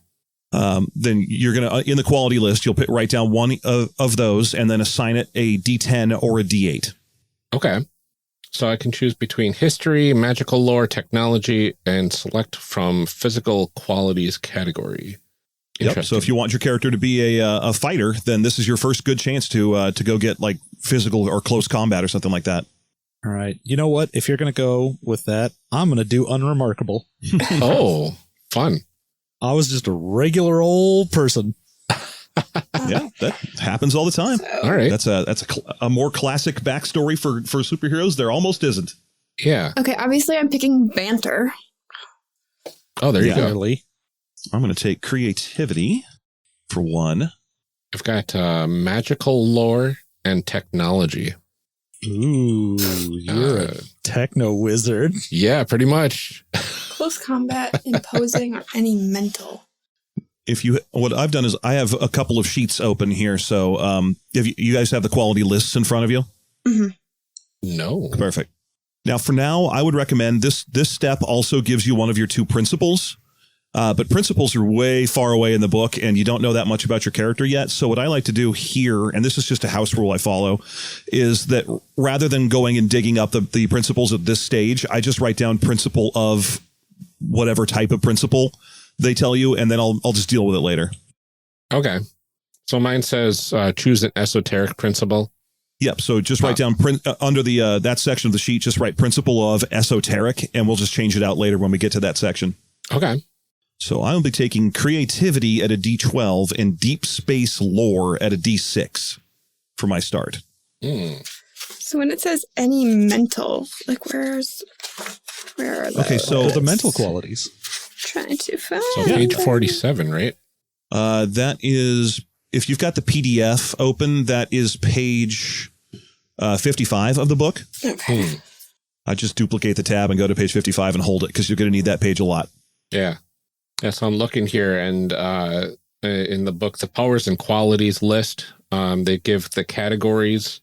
Speaker 3: Then you're going to, in the quality list, you'll write down one of those and then assign it a D10 or a D8.
Speaker 1: Okay. So I can choose between history, magical lore, technology, and select from physical qualities category.
Speaker 3: Yep. So if you want your character to be a fighter, then this is your first good chance to go get like physical or close combat or something like that.
Speaker 4: All right. You know what? If you're going to go with that, I'm going to do unremarkable.
Speaker 1: Oh, fun.
Speaker 4: I was just a regular old person.
Speaker 3: Yeah, that happens all the time.
Speaker 1: All right.
Speaker 3: That's a more classic backstory for superheroes. There almost isn't.
Speaker 1: Yeah.
Speaker 2: Okay, obviously I'm picking banter.
Speaker 1: Oh, there you go.
Speaker 4: Clearly.
Speaker 3: I'm going to take creativity for 1.
Speaker 1: I've got magical lore and technology.
Speaker 4: Ooh, you're a techno wizard.
Speaker 1: Yeah, pretty much.
Speaker 2: Close combat, imposing, or any mental.
Speaker 3: What I've done is I have a couple of sheets open here. So if you guys have the quality lists in front of you.
Speaker 2: Mm-hmm.
Speaker 1: No.
Speaker 3: Perfect. Now, for now, I would recommend this step also gives you one of your 2 principles. But principles are way far away in the book, and you don't know that much about your character yet. So what I like to do here, and this is just a house rule I follow, is that rather than going and digging up the principles at this stage, I just write down principle of whatever type of principle they tell you, and then I'll just deal with it later.
Speaker 1: Okay. So mine says choose an esoteric principle.
Speaker 3: Yep. So just write down under the that section of the sheet, just write principle of esoteric, and we'll just change it out later when we get to that section.
Speaker 1: Okay.
Speaker 3: So I will be taking creativity at a D12 and deep space lore at a D6 for my start.
Speaker 2: So when it says any mental, like where are those?
Speaker 3: Okay, so
Speaker 4: the mental qualities.
Speaker 2: Trying to find.
Speaker 1: So page 47, right?
Speaker 3: that is, if you've got the PDF open, that is page 55 of the book.
Speaker 2: Okay.
Speaker 3: I just duplicate the tab and go to page 55 and hold it because you're going to need that page a lot.
Speaker 1: Yeah. Yeah, so I'm looking here, and in the book, the powers and qualities list, they give the categories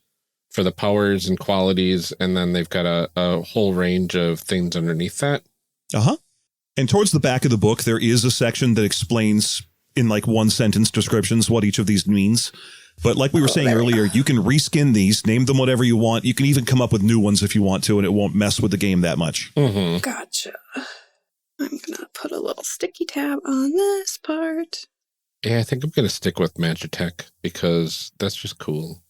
Speaker 1: for the powers and qualities, and then they've got a whole range of things underneath that.
Speaker 3: Uh-huh. And towards the back of the book, there is a section that explains in like one sentence descriptions what each of these means. But like we were saying earlier, you can reskin these, name them whatever you want. You can even come up with new ones if you want to, and it won't mess with the game that much.
Speaker 1: Mm-hmm.
Speaker 2: Gotcha. I'm going to put a little sticky tab on this part.
Speaker 1: Yeah, I think I'm going to stick with Magitech because that's just cool.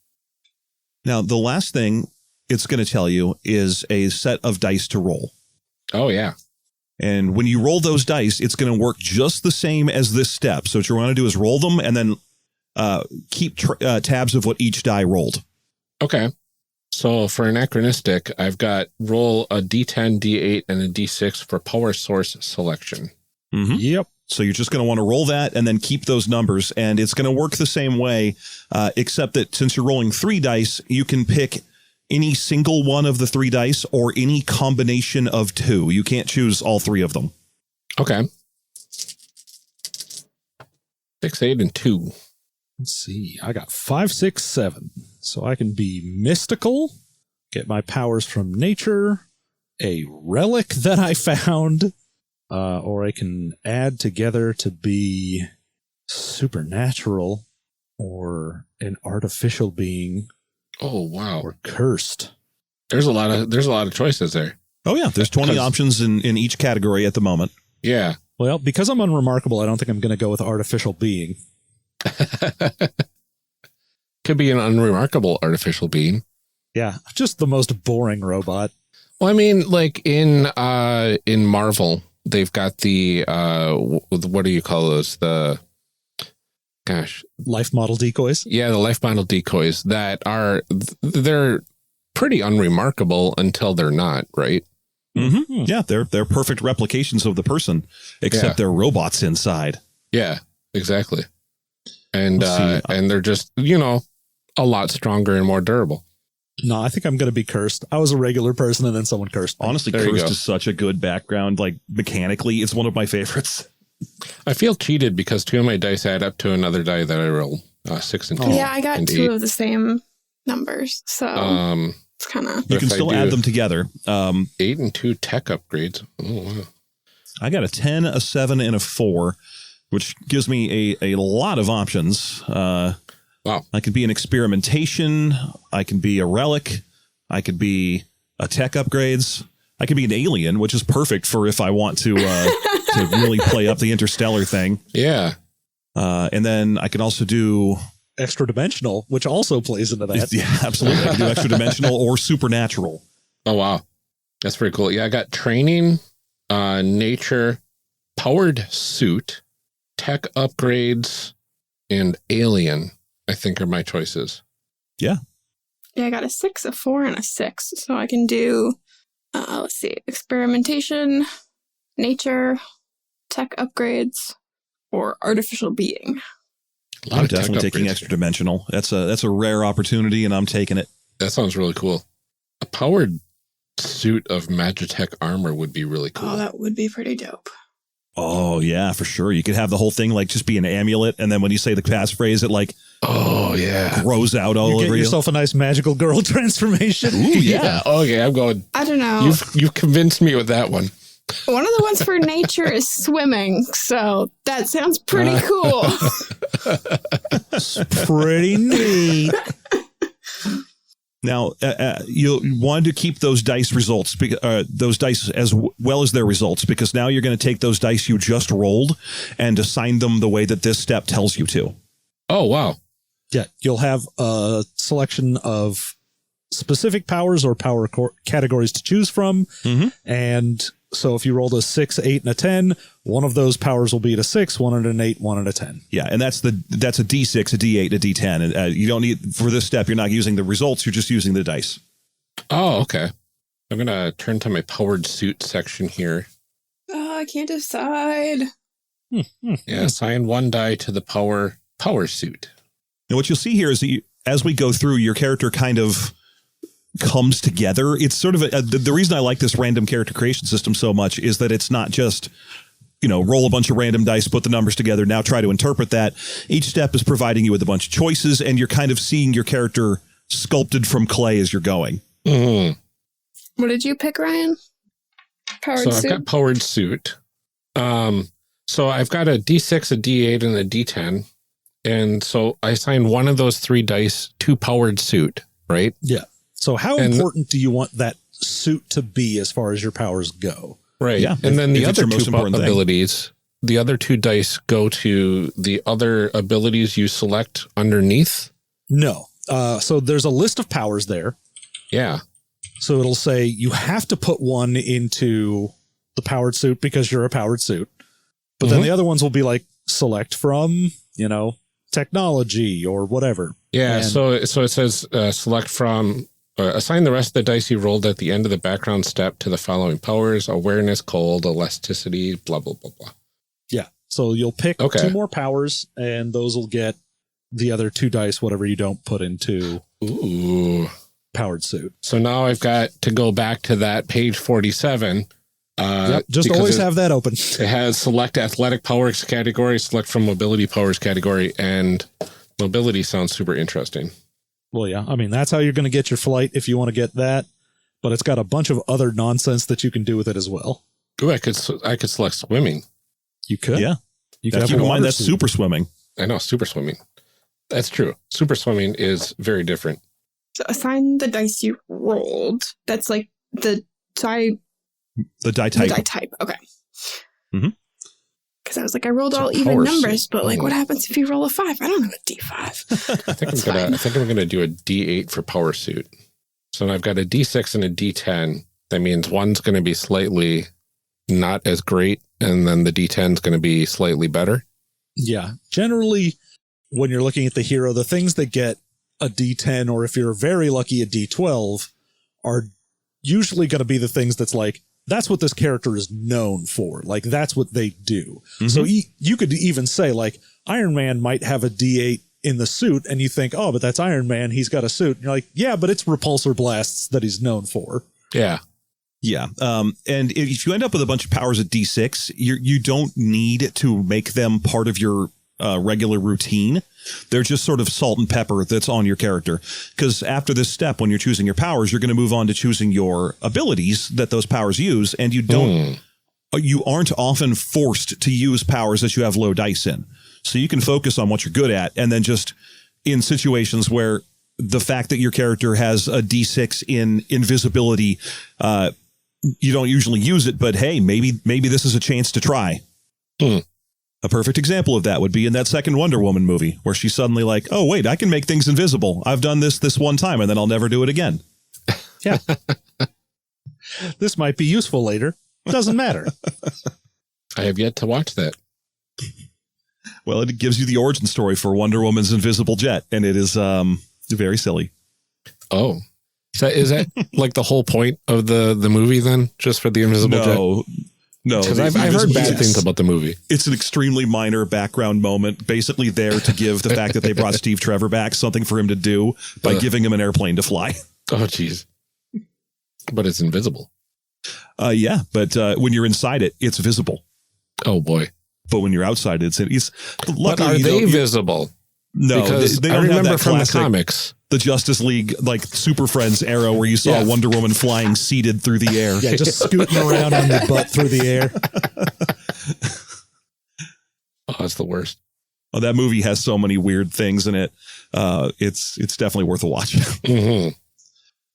Speaker 3: Now, the last thing it's going to tell you is a set of dice to roll.
Speaker 1: Oh, yeah.
Speaker 3: And when you roll those dice, it's going to work just the same as this step. So what you want to do is roll them and then keep tabs of what each die rolled.
Speaker 1: Okay. So for anachronistic, I've got roll a D10, D8, and a D6 for power source selection.
Speaker 3: Mm-hmm.
Speaker 4: Yep.
Speaker 3: So you're just going to want to roll that and then keep those numbers. And it's going to work the same way, except that since you're rolling 3 dice, you can pick any single one of the 3 dice or any combination of 2. You can't choose all 3 of them.
Speaker 1: Okay. 6, 8, and 2.
Speaker 4: Let's see. I got 5, 6, 7. So I can be mystical, get my powers from nature, a relic that I found, or I can add together to be supernatural or an artificial being.
Speaker 1: Oh, wow.
Speaker 4: Or cursed.
Speaker 1: There's a lot of choices there.
Speaker 3: Oh, yeah. There's 20 options in each category at the moment.
Speaker 1: Yeah.
Speaker 4: Well, because I'm unremarkable, I don't think I'm going to go with artificial being.
Speaker 1: Could be an unremarkable artificial being.
Speaker 4: Yeah, just the most boring robot.
Speaker 1: Well, I mean, like in Marvel, they've got the what do you call those?
Speaker 4: Life model decoys.
Speaker 1: Yeah, the life model decoys that they're pretty unremarkable until they're not, right?
Speaker 3: Mm-hmm. Yeah, they're perfect replications of the person, except they're robots inside.
Speaker 1: Yeah, exactly. And and they're just, a lot stronger and more durable.
Speaker 4: No, I think I'm going to be cursed. I was a regular person and then someone cursed me.
Speaker 3: Honestly, cursed is such a good background. Like mechanically, it's one of my favorites. I
Speaker 1: feel cheated because 2 of my dice add up to another die that I roll, 6 and 2.
Speaker 2: Yeah, I got 2 of the same numbers. So it's kind of...
Speaker 3: You can still add them together.
Speaker 1: 8 and 2 tech upgrades. Oh, wow.
Speaker 3: I got a 10, a 7, and a 4, which gives me a lot of options.
Speaker 1: Wow.
Speaker 3: I could be an experimentation. I can be a relic. I could be a tech upgrades. I could be an alien, which is perfect for if I want to really play up the interstellar thing.
Speaker 1: Yeah.
Speaker 3: And then I can also do
Speaker 4: extra dimensional, which also plays into that.
Speaker 3: Yeah, absolutely. I can do extra dimensional or supernatural.
Speaker 1: Oh, wow. That's pretty cool. Yeah, I got training, nature, powered suit, tech upgrades, and alien, I think are my choices.
Speaker 3: Yeah.
Speaker 2: Yeah, I got a 6, a 4, and a 6. So I can do, let's see, experimentation, nature, tech upgrades, or artificial being.
Speaker 3: I'm definitely taking extra dimensional. That's a rare opportunity, and I'm taking it.
Speaker 1: That sounds really cool. A powered suit of Magitech armor would be really cool.
Speaker 2: Oh, that would be pretty dope.
Speaker 3: Oh, yeah, for sure. You could have the whole thing like just be an amulet, and then when you say the passphrase, it like grows out all over you.
Speaker 4: Get yourself a nice magical girl transformation.
Speaker 3: Ooh, yeah.
Speaker 1: Okay, I'm going.
Speaker 2: I don't know.
Speaker 1: You've convinced me with that one.
Speaker 2: One of the ones for nature is swimming, so that sounds pretty cool.
Speaker 4: Pretty neat.
Speaker 3: Now, you want to keep those dice results, those dice as well as their results, because now you're going to take those dice you just rolled and assign them the way that this step tells you to.
Speaker 1: Oh, wow.
Speaker 4: Yeah, you'll have a selection of specific powers or power categories to choose from.
Speaker 3: Mhm.
Speaker 4: And so if you rolled a 6, 8, and a 10, one of those powers will be at a 6, one at an 8, one at a 10.
Speaker 3: Yeah, and that's a D6, a D8, a D10. And you don't need, for this step, you're not using the results, you're just using the dice.
Speaker 1: Oh, okay. I'm going to turn to my powered suit section here.
Speaker 2: Oh, I can't decide.
Speaker 1: Yeah, assign 1 die to the power suit.
Speaker 3: And what you'll see here is that as we go through, your character kind of comes together. It's sort of the reason I like this random character creation system so much is that it's not just, roll a bunch of random dice, put the numbers together, now try to interpret that. Each step is providing you with a bunch of choices, and you're kind of seeing your character sculpted from clay as you're going.
Speaker 1: Mm-hmm.
Speaker 2: What did you pick, Ryan? Powered suit?
Speaker 1: I've got powered suit. So I've got a D6, a D8, and a D10. And so I assign one of those 3 dice to powered suit, right?
Speaker 4: Yeah. So how important do you want that suit to be as far as your powers go?
Speaker 1: Right.
Speaker 3: Yeah.
Speaker 1: And then the
Speaker 3: If it's
Speaker 1: other
Speaker 3: your most
Speaker 1: 2
Speaker 3: important thing.
Speaker 1: abilities, the other 2 dice go to the other abilities you select underneath.
Speaker 4: No. So there's a list of powers there.
Speaker 1: Yeah.
Speaker 4: So it'll say you have to put one into the powered suit because you're a powered suit. But then the other ones will be like select from, technology or whatever.
Speaker 1: Yeah.
Speaker 4: And
Speaker 1: So it says select from, assign the rest of the dice you rolled at the end of the background step to the following powers: awareness, cold, elasticity, blah, blah, blah, blah.
Speaker 4: yeah. So you'll pick
Speaker 1: Okay.
Speaker 4: 2 more powers and those will get the other 2 dice, whatever you don't put into
Speaker 1: Ooh.
Speaker 4: powered suit.
Speaker 1: So now I've got to go back to that page 47.
Speaker 4: Just always have that open.
Speaker 1: It has select athletic powers category, select from mobility powers category, and mobility sounds super interesting.
Speaker 4: Well, yeah. I mean, that's how you're going to get your flight if you want to get that. But it's got a bunch of other nonsense that you can do with it as well.
Speaker 1: Ooh, I could select swimming.
Speaker 4: You could.
Speaker 3: Yeah.
Speaker 4: You could
Speaker 3: Keep
Speaker 4: have
Speaker 3: in
Speaker 4: a
Speaker 3: mind
Speaker 4: water
Speaker 3: that's
Speaker 4: suit.
Speaker 3: super swimming.
Speaker 1: I know, super swimming. That's true. Super swimming is very different.
Speaker 2: So assign the dice you rolled. That's like the die type. Okay.
Speaker 3: Mhm.
Speaker 2: Because I was like, I rolled
Speaker 1: So
Speaker 2: all even
Speaker 1: power
Speaker 2: numbers,
Speaker 1: suit.
Speaker 2: but like, what happens if you roll a 5? I don't know a D5.
Speaker 1: I think I'm gonna do a D8 for power suit. So I've got a D6 and a D10. That means one's gonna be slightly not as great, and then the D10 is gonna be slightly better.
Speaker 4: Yeah. Generally, when you're looking at the hero, the things that get a D10, or if you're very lucky, a D12, are usually going to be the things that's like, that's what this character is known for. Like, that's what they do. So you could even say, like, Iron Man might have a D8 in the suit, and you think, oh, but that's Iron Man. He's got a suit. And you're like, yeah, but it's repulsor blasts that he's known for.
Speaker 1: Yeah.
Speaker 3: Yeah. And if you end up with a bunch of powers at D6, you don't need to make them part of your regular routine. They're just sort of salt and pepper that's on your character. Because after this step, when you're choosing your powers, you're going to move on to choosing your abilities that those powers use. And you aren't often forced to use powers that you have low dice in. So you can focus on what you're good at. And then just in situations where the fact that your character has a D6 in invisibility, you don't usually use it, but hey, maybe this is a chance to try. A perfect example of that would be in that second Wonder Woman movie, where she's suddenly like, oh, wait, I can make things invisible. I've done this one time, and then I'll never do it again.
Speaker 4: Yeah. This might be useful later. Doesn't matter.
Speaker 1: I have yet to watch that.
Speaker 3: Well, it gives you the origin story for Wonder Woman's invisible jet, and it is very silly.
Speaker 1: Oh. Is that like the whole point of the movie then? Just for the invisible jet?
Speaker 3: No,
Speaker 1: because I've heard bad things about the movie.
Speaker 3: It's an extremely minor background moment, basically there to give the fact that they brought Steve Trevor back something for him to do by giving him an airplane to fly.
Speaker 1: Oh, geez. But it's invisible.
Speaker 3: Yeah, but when you're inside it, it's visible.
Speaker 1: Oh, boy.
Speaker 3: But when you're outside, it's luckily,
Speaker 1: but are they visible?
Speaker 3: No,
Speaker 1: because
Speaker 3: they
Speaker 1: I
Speaker 3: don't have
Speaker 1: remember
Speaker 3: that
Speaker 1: from
Speaker 3: classic,
Speaker 1: the comics.
Speaker 3: the Justice League, like Super Friends era where you saw Wonder Woman flying seated through the air.
Speaker 4: Yeah, just scooting around on your butt through the air.
Speaker 1: Oh, that's the worst.
Speaker 3: Oh, that movie has so many weird things in it. It's definitely worth a watch.
Speaker 1: Mm-hmm.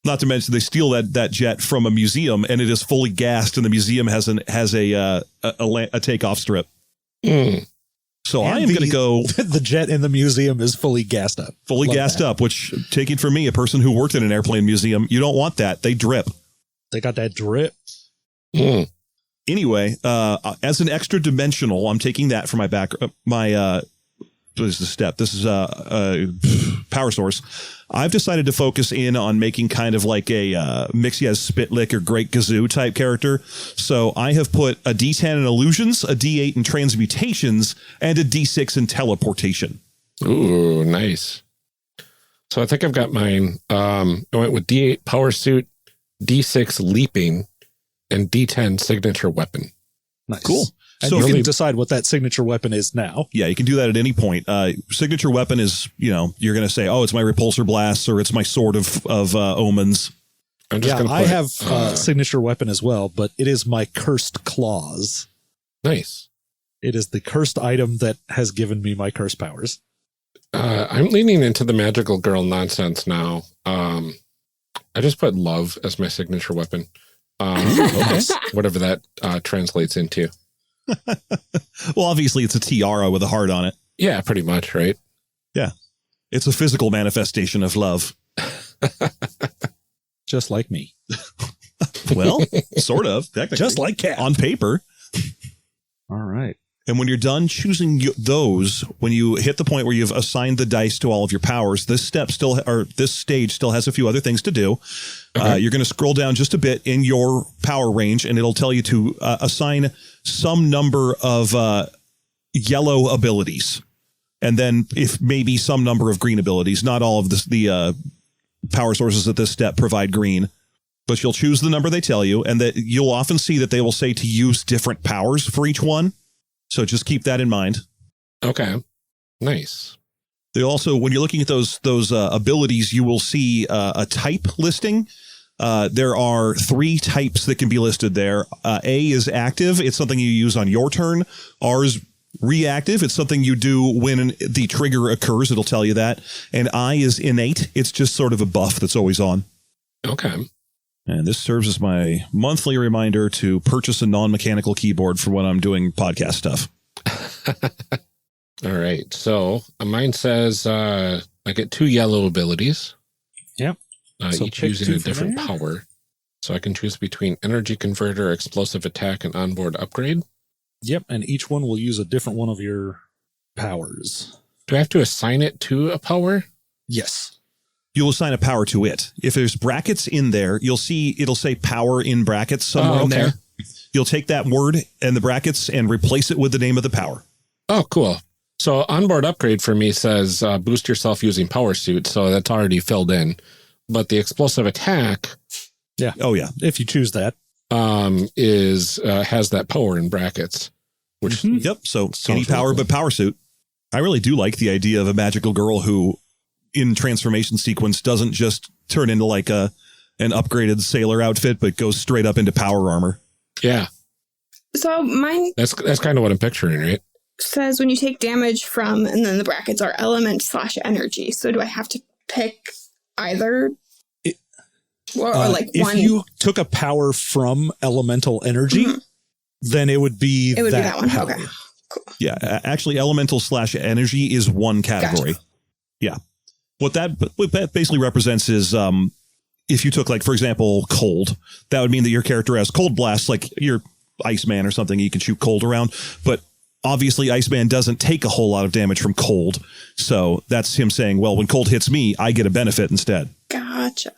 Speaker 3: Not to mention they steal that jet from a museum and it is fully gassed, and the museum has a takeoff strip.
Speaker 1: Mm.
Speaker 3: So
Speaker 4: And
Speaker 3: I am going to go
Speaker 4: The jet in the museum is fully gassed up.
Speaker 3: fully
Speaker 4: Love
Speaker 3: gassed
Speaker 4: that.
Speaker 3: up, which, taking from me, a person who worked in an airplane museum, you don't want that. They drip.
Speaker 4: They got that drip.
Speaker 1: Mm.
Speaker 3: Anyway, as an extra dimensional, I'm taking that for my this is a step. This is a power source. I've decided to focus in on making kind of like a Mixiaz Spitlick or Great Gazoo type character. So I have put a D10 in illusions, a D8 in transmutations, and a D6 in teleportation.
Speaker 1: Ooh, nice. So I think I've got mine. I went with D8 power suit, D6 leaping, and D10 signature weapon.
Speaker 4: Nice.
Speaker 3: Cool.
Speaker 4: And
Speaker 3: So
Speaker 4: you
Speaker 3: really-
Speaker 4: can decide what that signature weapon is now.
Speaker 3: Yeah, you can do that at any point. Signature weapon is, you're going to say, oh, it's my repulsor blast or it's my sword of omens.
Speaker 1: I'm just
Speaker 4: Yeah,
Speaker 1: going to
Speaker 4: I
Speaker 1: put,
Speaker 4: have signature weapon as well, but it is my cursed claws.
Speaker 1: Nice.
Speaker 4: It is the cursed item that has given me my curse powers.
Speaker 1: I'm leaning into the magical girl nonsense now. I just put love as my signature weapon. Whatever that translates into.
Speaker 3: Well, obviously it's a tiara with a heart on it.
Speaker 1: Yeah, pretty much, right?
Speaker 3: Yeah. It's a physical manifestation of love.
Speaker 4: Just like me.
Speaker 3: Well, sort of. Technically.
Speaker 4: Just like Cat.
Speaker 3: On paper.
Speaker 4: All right.
Speaker 3: And when you're done choosing those, when you hit the point where you've assigned the dice to all of your powers, this stage still has a few other things to do.
Speaker 1: Okay.
Speaker 3: You're going to scroll down just a bit in your power range, and it'll tell you to assign some number of yellow abilities, and then if maybe some number of green abilities. Not all of the power sources at this step provide green, but you'll choose the number they tell you, and that you'll often see that they will say to use different powers for each one. So just keep that in mind.
Speaker 1: Okay. Nice.
Speaker 3: They also, when you're looking at those abilities, you will see a type listing. There are 3 types that can be listed there. A is active. It's something you use on your turn. R is reactive. It's something you do when the trigger occurs. It'll tell you that. And I is innate. It's just sort of a buff that's always on.
Speaker 1: Okay.
Speaker 3: And this serves as my monthly reminder to purchase a non-mechanical keyboard for when I'm doing podcast stuff.
Speaker 1: All right. So mine says I get 2 yellow abilities.
Speaker 4: Yep. So
Speaker 1: Each
Speaker 4: pick
Speaker 1: using
Speaker 4: 2
Speaker 1: a
Speaker 4: from
Speaker 1: different
Speaker 4: there.
Speaker 1: power. So I can choose between energy converter, explosive attack, and onboard upgrade.
Speaker 4: Yep. And each one will use a different one of your powers.
Speaker 1: Do I have to assign it to a power?
Speaker 4: Yes.
Speaker 3: You'll assign a power to it. If there's brackets in there, you'll see it'll say power in brackets somewhere in there. You'll take that word and the brackets and replace it with the name of the power.
Speaker 1: Oh, cool. So onboard upgrade for me says boost yourself using power suit. So that's already filled in. But the explosive attack
Speaker 4: Yeah.
Speaker 3: Oh, yeah.
Speaker 4: If you choose that.
Speaker 1: has that power in brackets. Which
Speaker 3: Yep. So
Speaker 1: Sounds
Speaker 3: any
Speaker 1: really
Speaker 3: power
Speaker 1: cool.
Speaker 3: but power suit. I really do like the idea of a magical girl who in transformation sequence doesn't just turn into like an upgraded sailor outfit, but goes straight up into power armor.
Speaker 1: Yeah,
Speaker 2: So mine
Speaker 1: that's kind of what I'm picturing, right?
Speaker 2: says when you take damage from, and then the brackets are element/energy. So do I have to pick either? Or like
Speaker 4: if
Speaker 2: one?
Speaker 4: you took a power from elemental energy, then it would be that
Speaker 2: one.
Speaker 4: power.
Speaker 2: Okay.
Speaker 3: Yeah. Actually, elemental/energy is one category.
Speaker 2: Gotcha.
Speaker 3: Yeah. What that basically represents is if you took, like, for example, cold, that would mean that your character has cold blast, like your Iceman or something. You can shoot cold around. But obviously, Iceman doesn't take a whole lot of damage from cold. So that's him saying, well, when cold hits me, I get a benefit instead.
Speaker 2: Gotcha.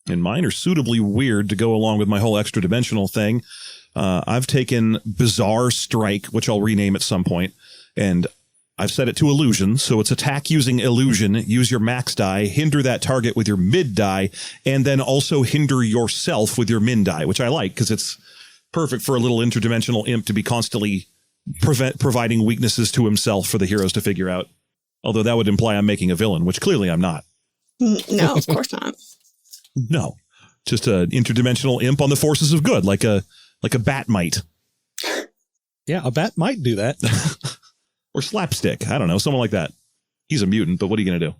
Speaker 3: And mine are suitably weird to go along with my whole extra dimensional thing. I've taken Bizarre Strike, which I'll rename at some point, and I've set it to illusion. So it's attack using illusion, use your max die, hinder that target with your mid die, and then also hinder yourself with your min die, which I like because it's perfect for a little interdimensional imp to be constantly providing weaknesses to himself for the heroes to figure out. Although that would imply I'm making a villain, which clearly I'm not.
Speaker 2: No, of course not.
Speaker 3: No, just an interdimensional imp on the forces of good, like a bat might.
Speaker 4: Yeah, a bat might do that.
Speaker 3: Or slapstick. I don't know, someone like that. He's a mutant, but what are you going to do?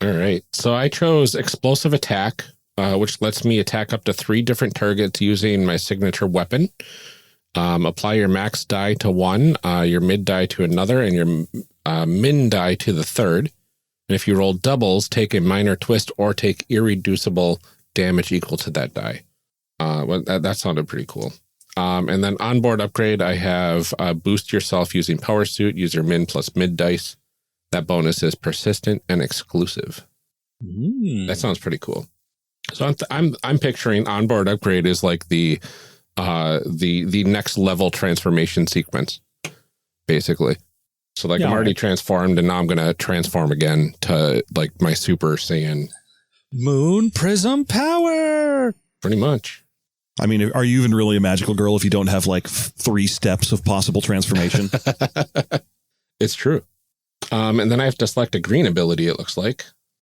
Speaker 1: All right. So I chose explosive attack, which lets me attack up to 3 different targets using my signature weapon. Apply your max die to one, your mid die to another, and your min die to the third. And if you roll doubles, take a minor twist or take irreducible damage equal to that die. Well, that sounded pretty cool. And then onboard upgrade, I have boost yourself using power suit. Use your min plus mid dice. That bonus is persistent and exclusive. That sounds pretty cool. So I'm picturing onboard upgrade is like the next level transformation sequence, basically. So like I'm already transformed, and now I'm gonna transform again to like my Super Saiyan
Speaker 4: Moon Prism power.
Speaker 1: Pretty much.
Speaker 3: I mean, are you even really a magical girl if you don't have like 3 steps of possible transformation?
Speaker 1: It's true. And then I have to select a green ability, it looks like.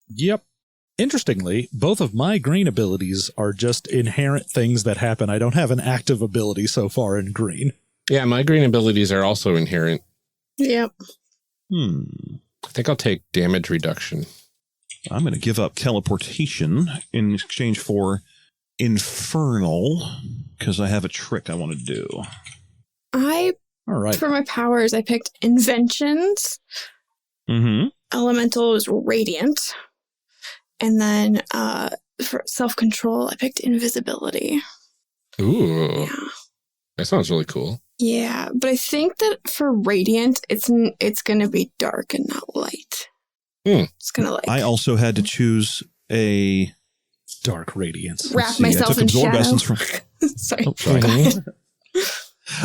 Speaker 4: Yep. Interestingly, both of my green abilities are just inherent things that happen. I don't have an active ability so far in green.
Speaker 1: Yeah, my green abilities are also inherent.
Speaker 2: Yep.
Speaker 1: I think I'll take damage reduction.
Speaker 3: I'm going to give up teleportation in exchange for infernal because I have a trick I want to do.
Speaker 4: All right.
Speaker 2: For my powers, I picked inventions. Elemental is radiant. And then for self-control, I picked invisibility.
Speaker 1: Ooh.
Speaker 2: Yeah.
Speaker 1: That sounds really cool.
Speaker 2: Yeah, but I think that for radiant, it's going to be dark and not light. It's going to like...
Speaker 3: I also had to choose a...
Speaker 4: Dark radiance.
Speaker 2: Wrap myself in shadow. Sorry.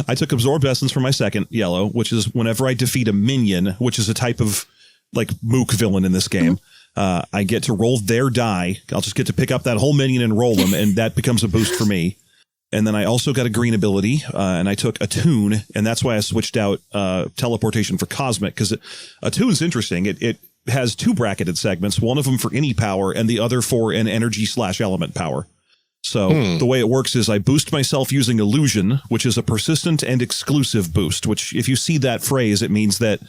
Speaker 3: I took absorb essence from my second yellow, which is whenever I defeat a minion, which is a type of like mook villain in this game, I get to roll their die. I'll just get to pick up that whole minion and roll them, and that becomes a boost for me. And then I also got a green ability, and I took Attune, and that's why I switched out teleportation for Cosmic, because Attune's interesting. It has 2 bracketed segments, one of them for any power, and the other for an energy/element power. So the way it works is I boost myself using illusion, which is a persistent and exclusive boost, which if you see that phrase, it means that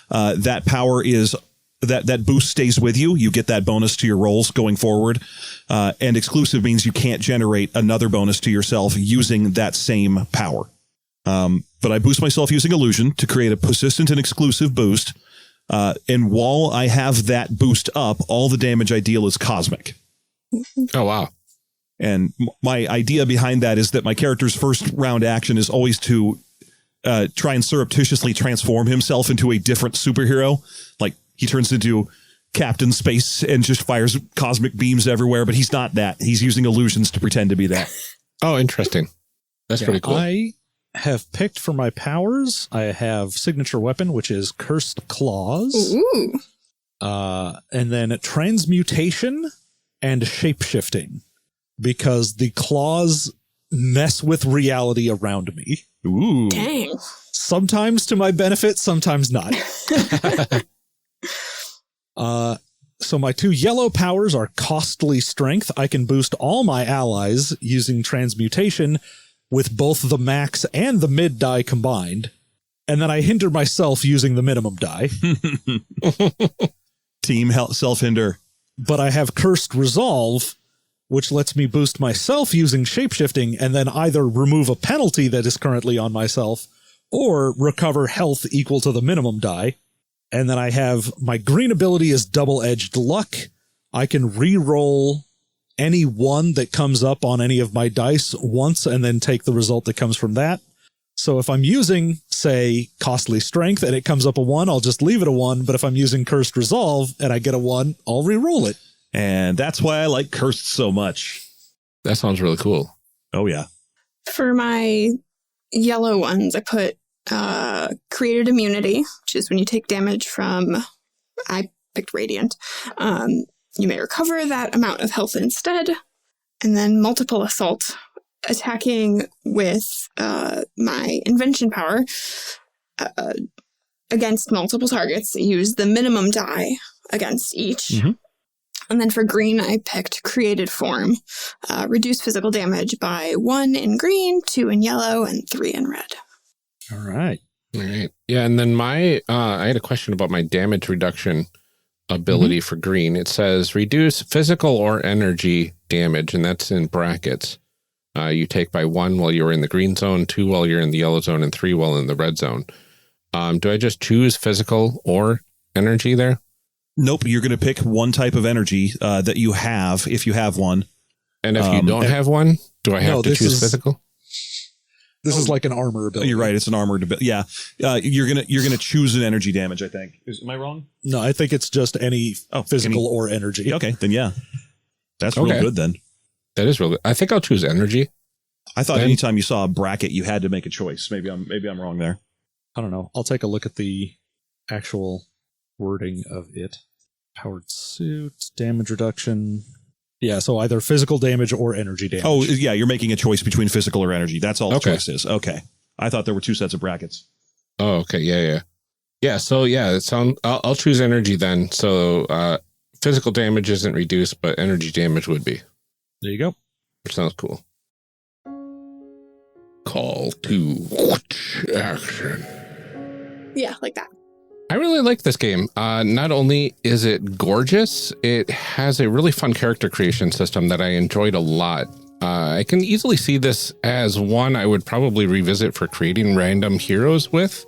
Speaker 3: that power is that boost stays with you. You get that bonus to your rolls going forward. And exclusive means you can't generate another bonus to yourself using that same power. But I boost myself using illusion to create a persistent and exclusive boost. And while I have that boost up, all the damage I deal is cosmic.
Speaker 1: Oh, wow.
Speaker 3: And my idea behind that is that my character's first round action is always to try and surreptitiously transform himself into a different superhero. Like he turns into Captain Space and just fires cosmic beams everywhere, but he's not that. He's using illusions to pretend to be that.
Speaker 1: Oh, interesting. That's pretty cool.
Speaker 4: I have picked for my powers. I have signature weapon, which is Cursed Claws.
Speaker 2: Ooh.
Speaker 4: And then transmutation and shapeshifting, because the claws mess with reality around me.
Speaker 3: Ooh.
Speaker 2: Dang.
Speaker 4: Sometimes to my benefit, sometimes not. So my 2 yellow powers are Costly Strength. I can boost all my allies using transmutation with both the max and the mid die combined. And then I hinder myself using the minimum die.
Speaker 3: Team self-hinder.
Speaker 4: But I have Cursed Resolve, which lets me boost myself using shapeshifting and then either remove a penalty that is currently on myself or recover health equal to the minimum die. And then I have my green ability is Double-Edged Luck. I can re-roll any 1 that comes up on any of my dice once and then take the result that comes from that. So if I'm using, say, Costly Strength and it comes up a 1, I'll just leave it a 1. But if I'm using Cursed Resolve and I get a 1, I'll re-roll it.
Speaker 3: And that's why I like Cursed so much.
Speaker 1: That sounds really cool.
Speaker 3: Oh, yeah.
Speaker 2: For my yellow ones, I put created immunity, which is when you take damage from, I picked radiant. You may recover that amount of health instead. And then multiple assault, attacking with my invention power against multiple targets. Use the minimum die against each. Mm-hmm. And then for green, I picked created form. Reduce physical damage by 1 in green, 2 in yellow, and 3 in red.
Speaker 4: All right.
Speaker 1: All right. Yeah, and then I had a question about my damage reduction ability for green. It says reduce physical or energy damage, and that's in brackets. You take by 1 while you're in the green zone, 2 while you're in the yellow zone, and 3 while in the red zone. Do I just choose physical or energy there?
Speaker 3: Nope. You're going to pick one type of energy that you have, if you have one.
Speaker 1: And if you don't have one, do I have to choose physical?
Speaker 4: This is like an armor ability.
Speaker 3: You're right. It's an armored ability. Yeah. You're gonna choose an energy damage, I think. Am I wrong?
Speaker 4: No, I think it's just any physical or energy.
Speaker 3: Okay, then yeah. That's real good then.
Speaker 1: That is real good. I think I'll choose energy.
Speaker 3: I thought anytime you saw a bracket, you had to make a choice. Maybe I'm wrong there.
Speaker 4: I don't know. I'll take a look at the actual wording of it. Powered suit, damage reduction. Yeah, so either physical damage or energy damage.
Speaker 3: Oh, yeah, you're making a choice between physical or energy. That's all the choice is. Okay. I thought there were 2 sets of brackets.
Speaker 1: Oh, okay. Yeah. Yeah, so yeah, I'll choose energy then. So physical damage isn't reduced, but energy damage would be.
Speaker 4: There you go.
Speaker 1: Which sounds cool. Call to action.
Speaker 2: Yeah, like that.
Speaker 1: I really like this game. Not only is it gorgeous, it has a really fun character creation system that I enjoyed a lot. I can easily see this as one I would probably revisit for creating random heroes with.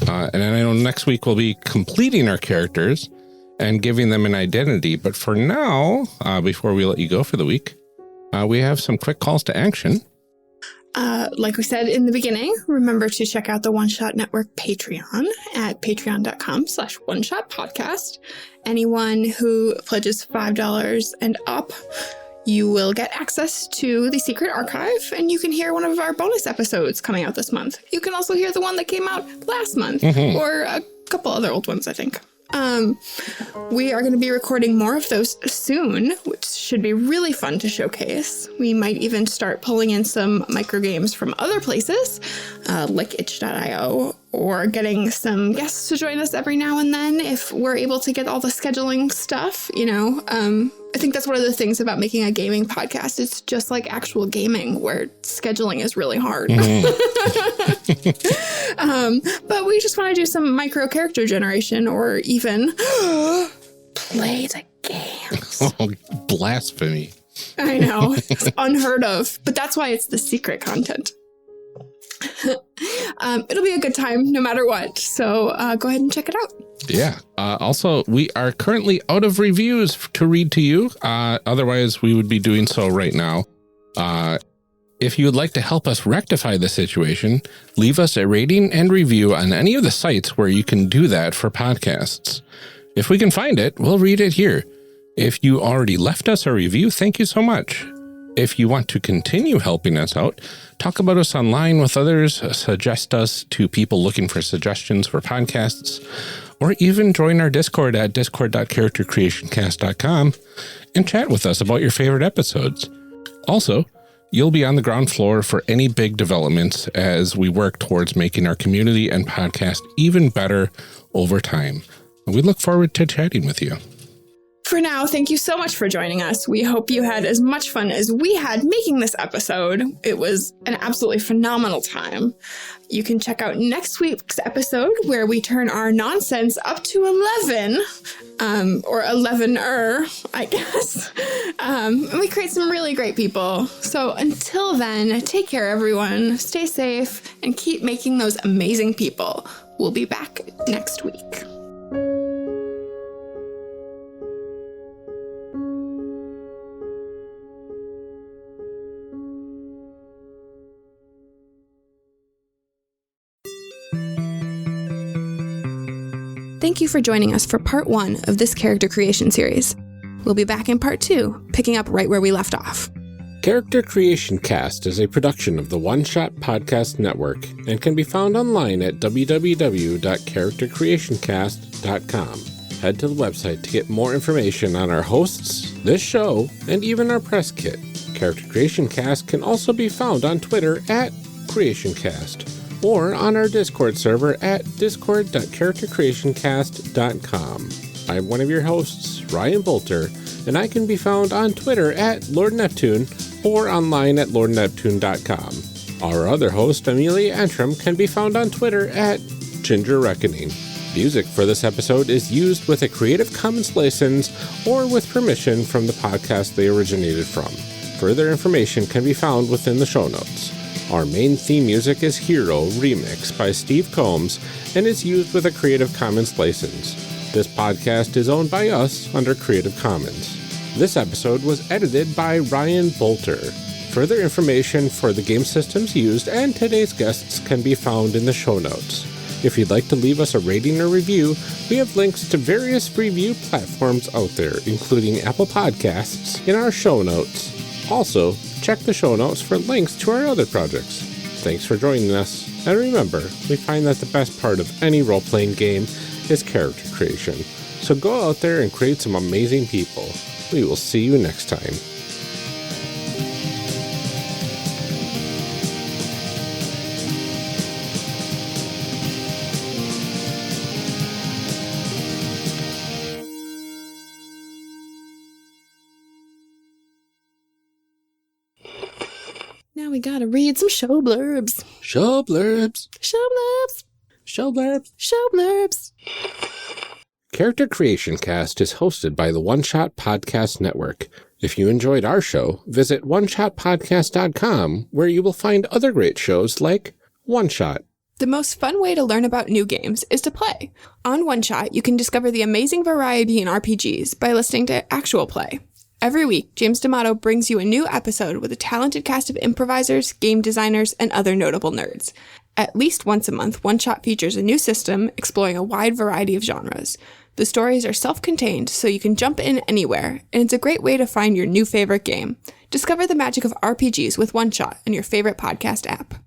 Speaker 1: And I know next week we'll be completing our characters and giving them an identity. But for now, before we let you go for the week, we have some quick calls to action.
Speaker 2: Like we said in the beginning, remember to check out the One Shot Network Patreon at patreon.com/oneshotpodcast. Anyone who pledges $5 and up, you will get access to the secret archive, and you can hear one of our bonus episodes coming out this month. You can also hear the one that came out last month, or a couple other old ones, I think. We are going to be recording more of those soon, which should be really fun to showcase. We might even start pulling in some micro games from other places, like itch.io, or getting some guests to join us every now and then if we're able to get all the scheduling stuff, I think that's one of the things about making a gaming podcast. It's just like actual gaming where scheduling is really hard. But we just want to do some micro character generation or even play the games.
Speaker 1: Oh, blasphemy.
Speaker 2: I know. It's unheard of. But that's why it's the secret content. It'll be a good time no matter what. So go ahead and check it out.
Speaker 1: Yeah. Also, we are currently out of reviews to read to you. Otherwise, we would be doing so right now. If you would like to help us rectify the situation, leave us a rating and review on any of the sites where you can do that for podcasts. If we can find it, we'll read it here. If you already left us a review, thank you so much. If you want to continue helping us out, talk about us online with others, suggest us to people looking for suggestions for podcasts, or even join our Discord at discord.charactercreationcast.com and chat with us about your favorite episodes. Also, you'll be on the ground floor for any big developments as we work towards making our community and podcast even better over time. We look forward to chatting with you.
Speaker 2: For now, thank you so much for joining us. We hope you had as much fun as we had making this episode. It was an absolutely phenomenal time. You can check out next week's episode where we turn our nonsense up to 11, or 11-er, I guess. And we create some really great people. So until then, take care, everyone. Stay safe and keep making those amazing people. We'll be back next week. Thank you for joining us for part 1 of this character creation series. We'll be back in part 2, picking up right where we left off.
Speaker 1: Character Creation Cast is a production of the One Shot Podcast Network and can be found online at www.charactercreationcast.com. Head to the website to get more information on our hosts, this show, and even our press kit. Character Creation Cast can also be found on Twitter at CreationCast, or on our Discord server at discord.charactercreationcast.com. I'm one of your hosts, Ryan Bolter, and I can be found on Twitter at Lord Neptune or online at lordneptune.com. Our other host, Amelia Antrim, can be found on Twitter at Ginger Reckoning. Music for this episode is used with a Creative Commons license or with permission from the podcast they originated from. Further information can be found within the show notes. Our main theme music is Hero Remix by Steve Combs and is used with a Creative Commons license. This podcast is owned by us under Creative Commons. This episode was edited by Ryan Bolter. Further information for the game systems used and today's guests can be found in the show notes. If you'd like to leave us a rating or review, we have links to various review platforms out there, including Apple Podcasts, in our show notes. Also, check the show notes for links to our other projects. Thanks for joining us, and remember, we find that the best part of any role-playing game is character creation. So go out there and create some amazing people. We will see you next time.
Speaker 2: Now we gotta read some show blurbs.
Speaker 1: Show blurbs.
Speaker 2: Show blurbs.
Speaker 1: Show blurbs.
Speaker 2: Show blurbs.
Speaker 1: Character Creation Cast is hosted by the One Shot Podcast Network. If you enjoyed our show, visit oneshotpodcast.com, where you will find other great shows like One Shot.
Speaker 2: The most fun way to learn about new games is to play. On One Shot, you can discover the amazing variety in RPGs by listening to actual play. Every week, James D'Amato brings you a new episode with a talented cast of improvisers, game designers, and other notable nerds. At least once a month, One Shot features a new system exploring a wide variety of genres. The stories are self-contained, so you can jump in anywhere, and it's a great way to find your new favorite game. Discover the magic of RPGs with One Shot in your favorite podcast app.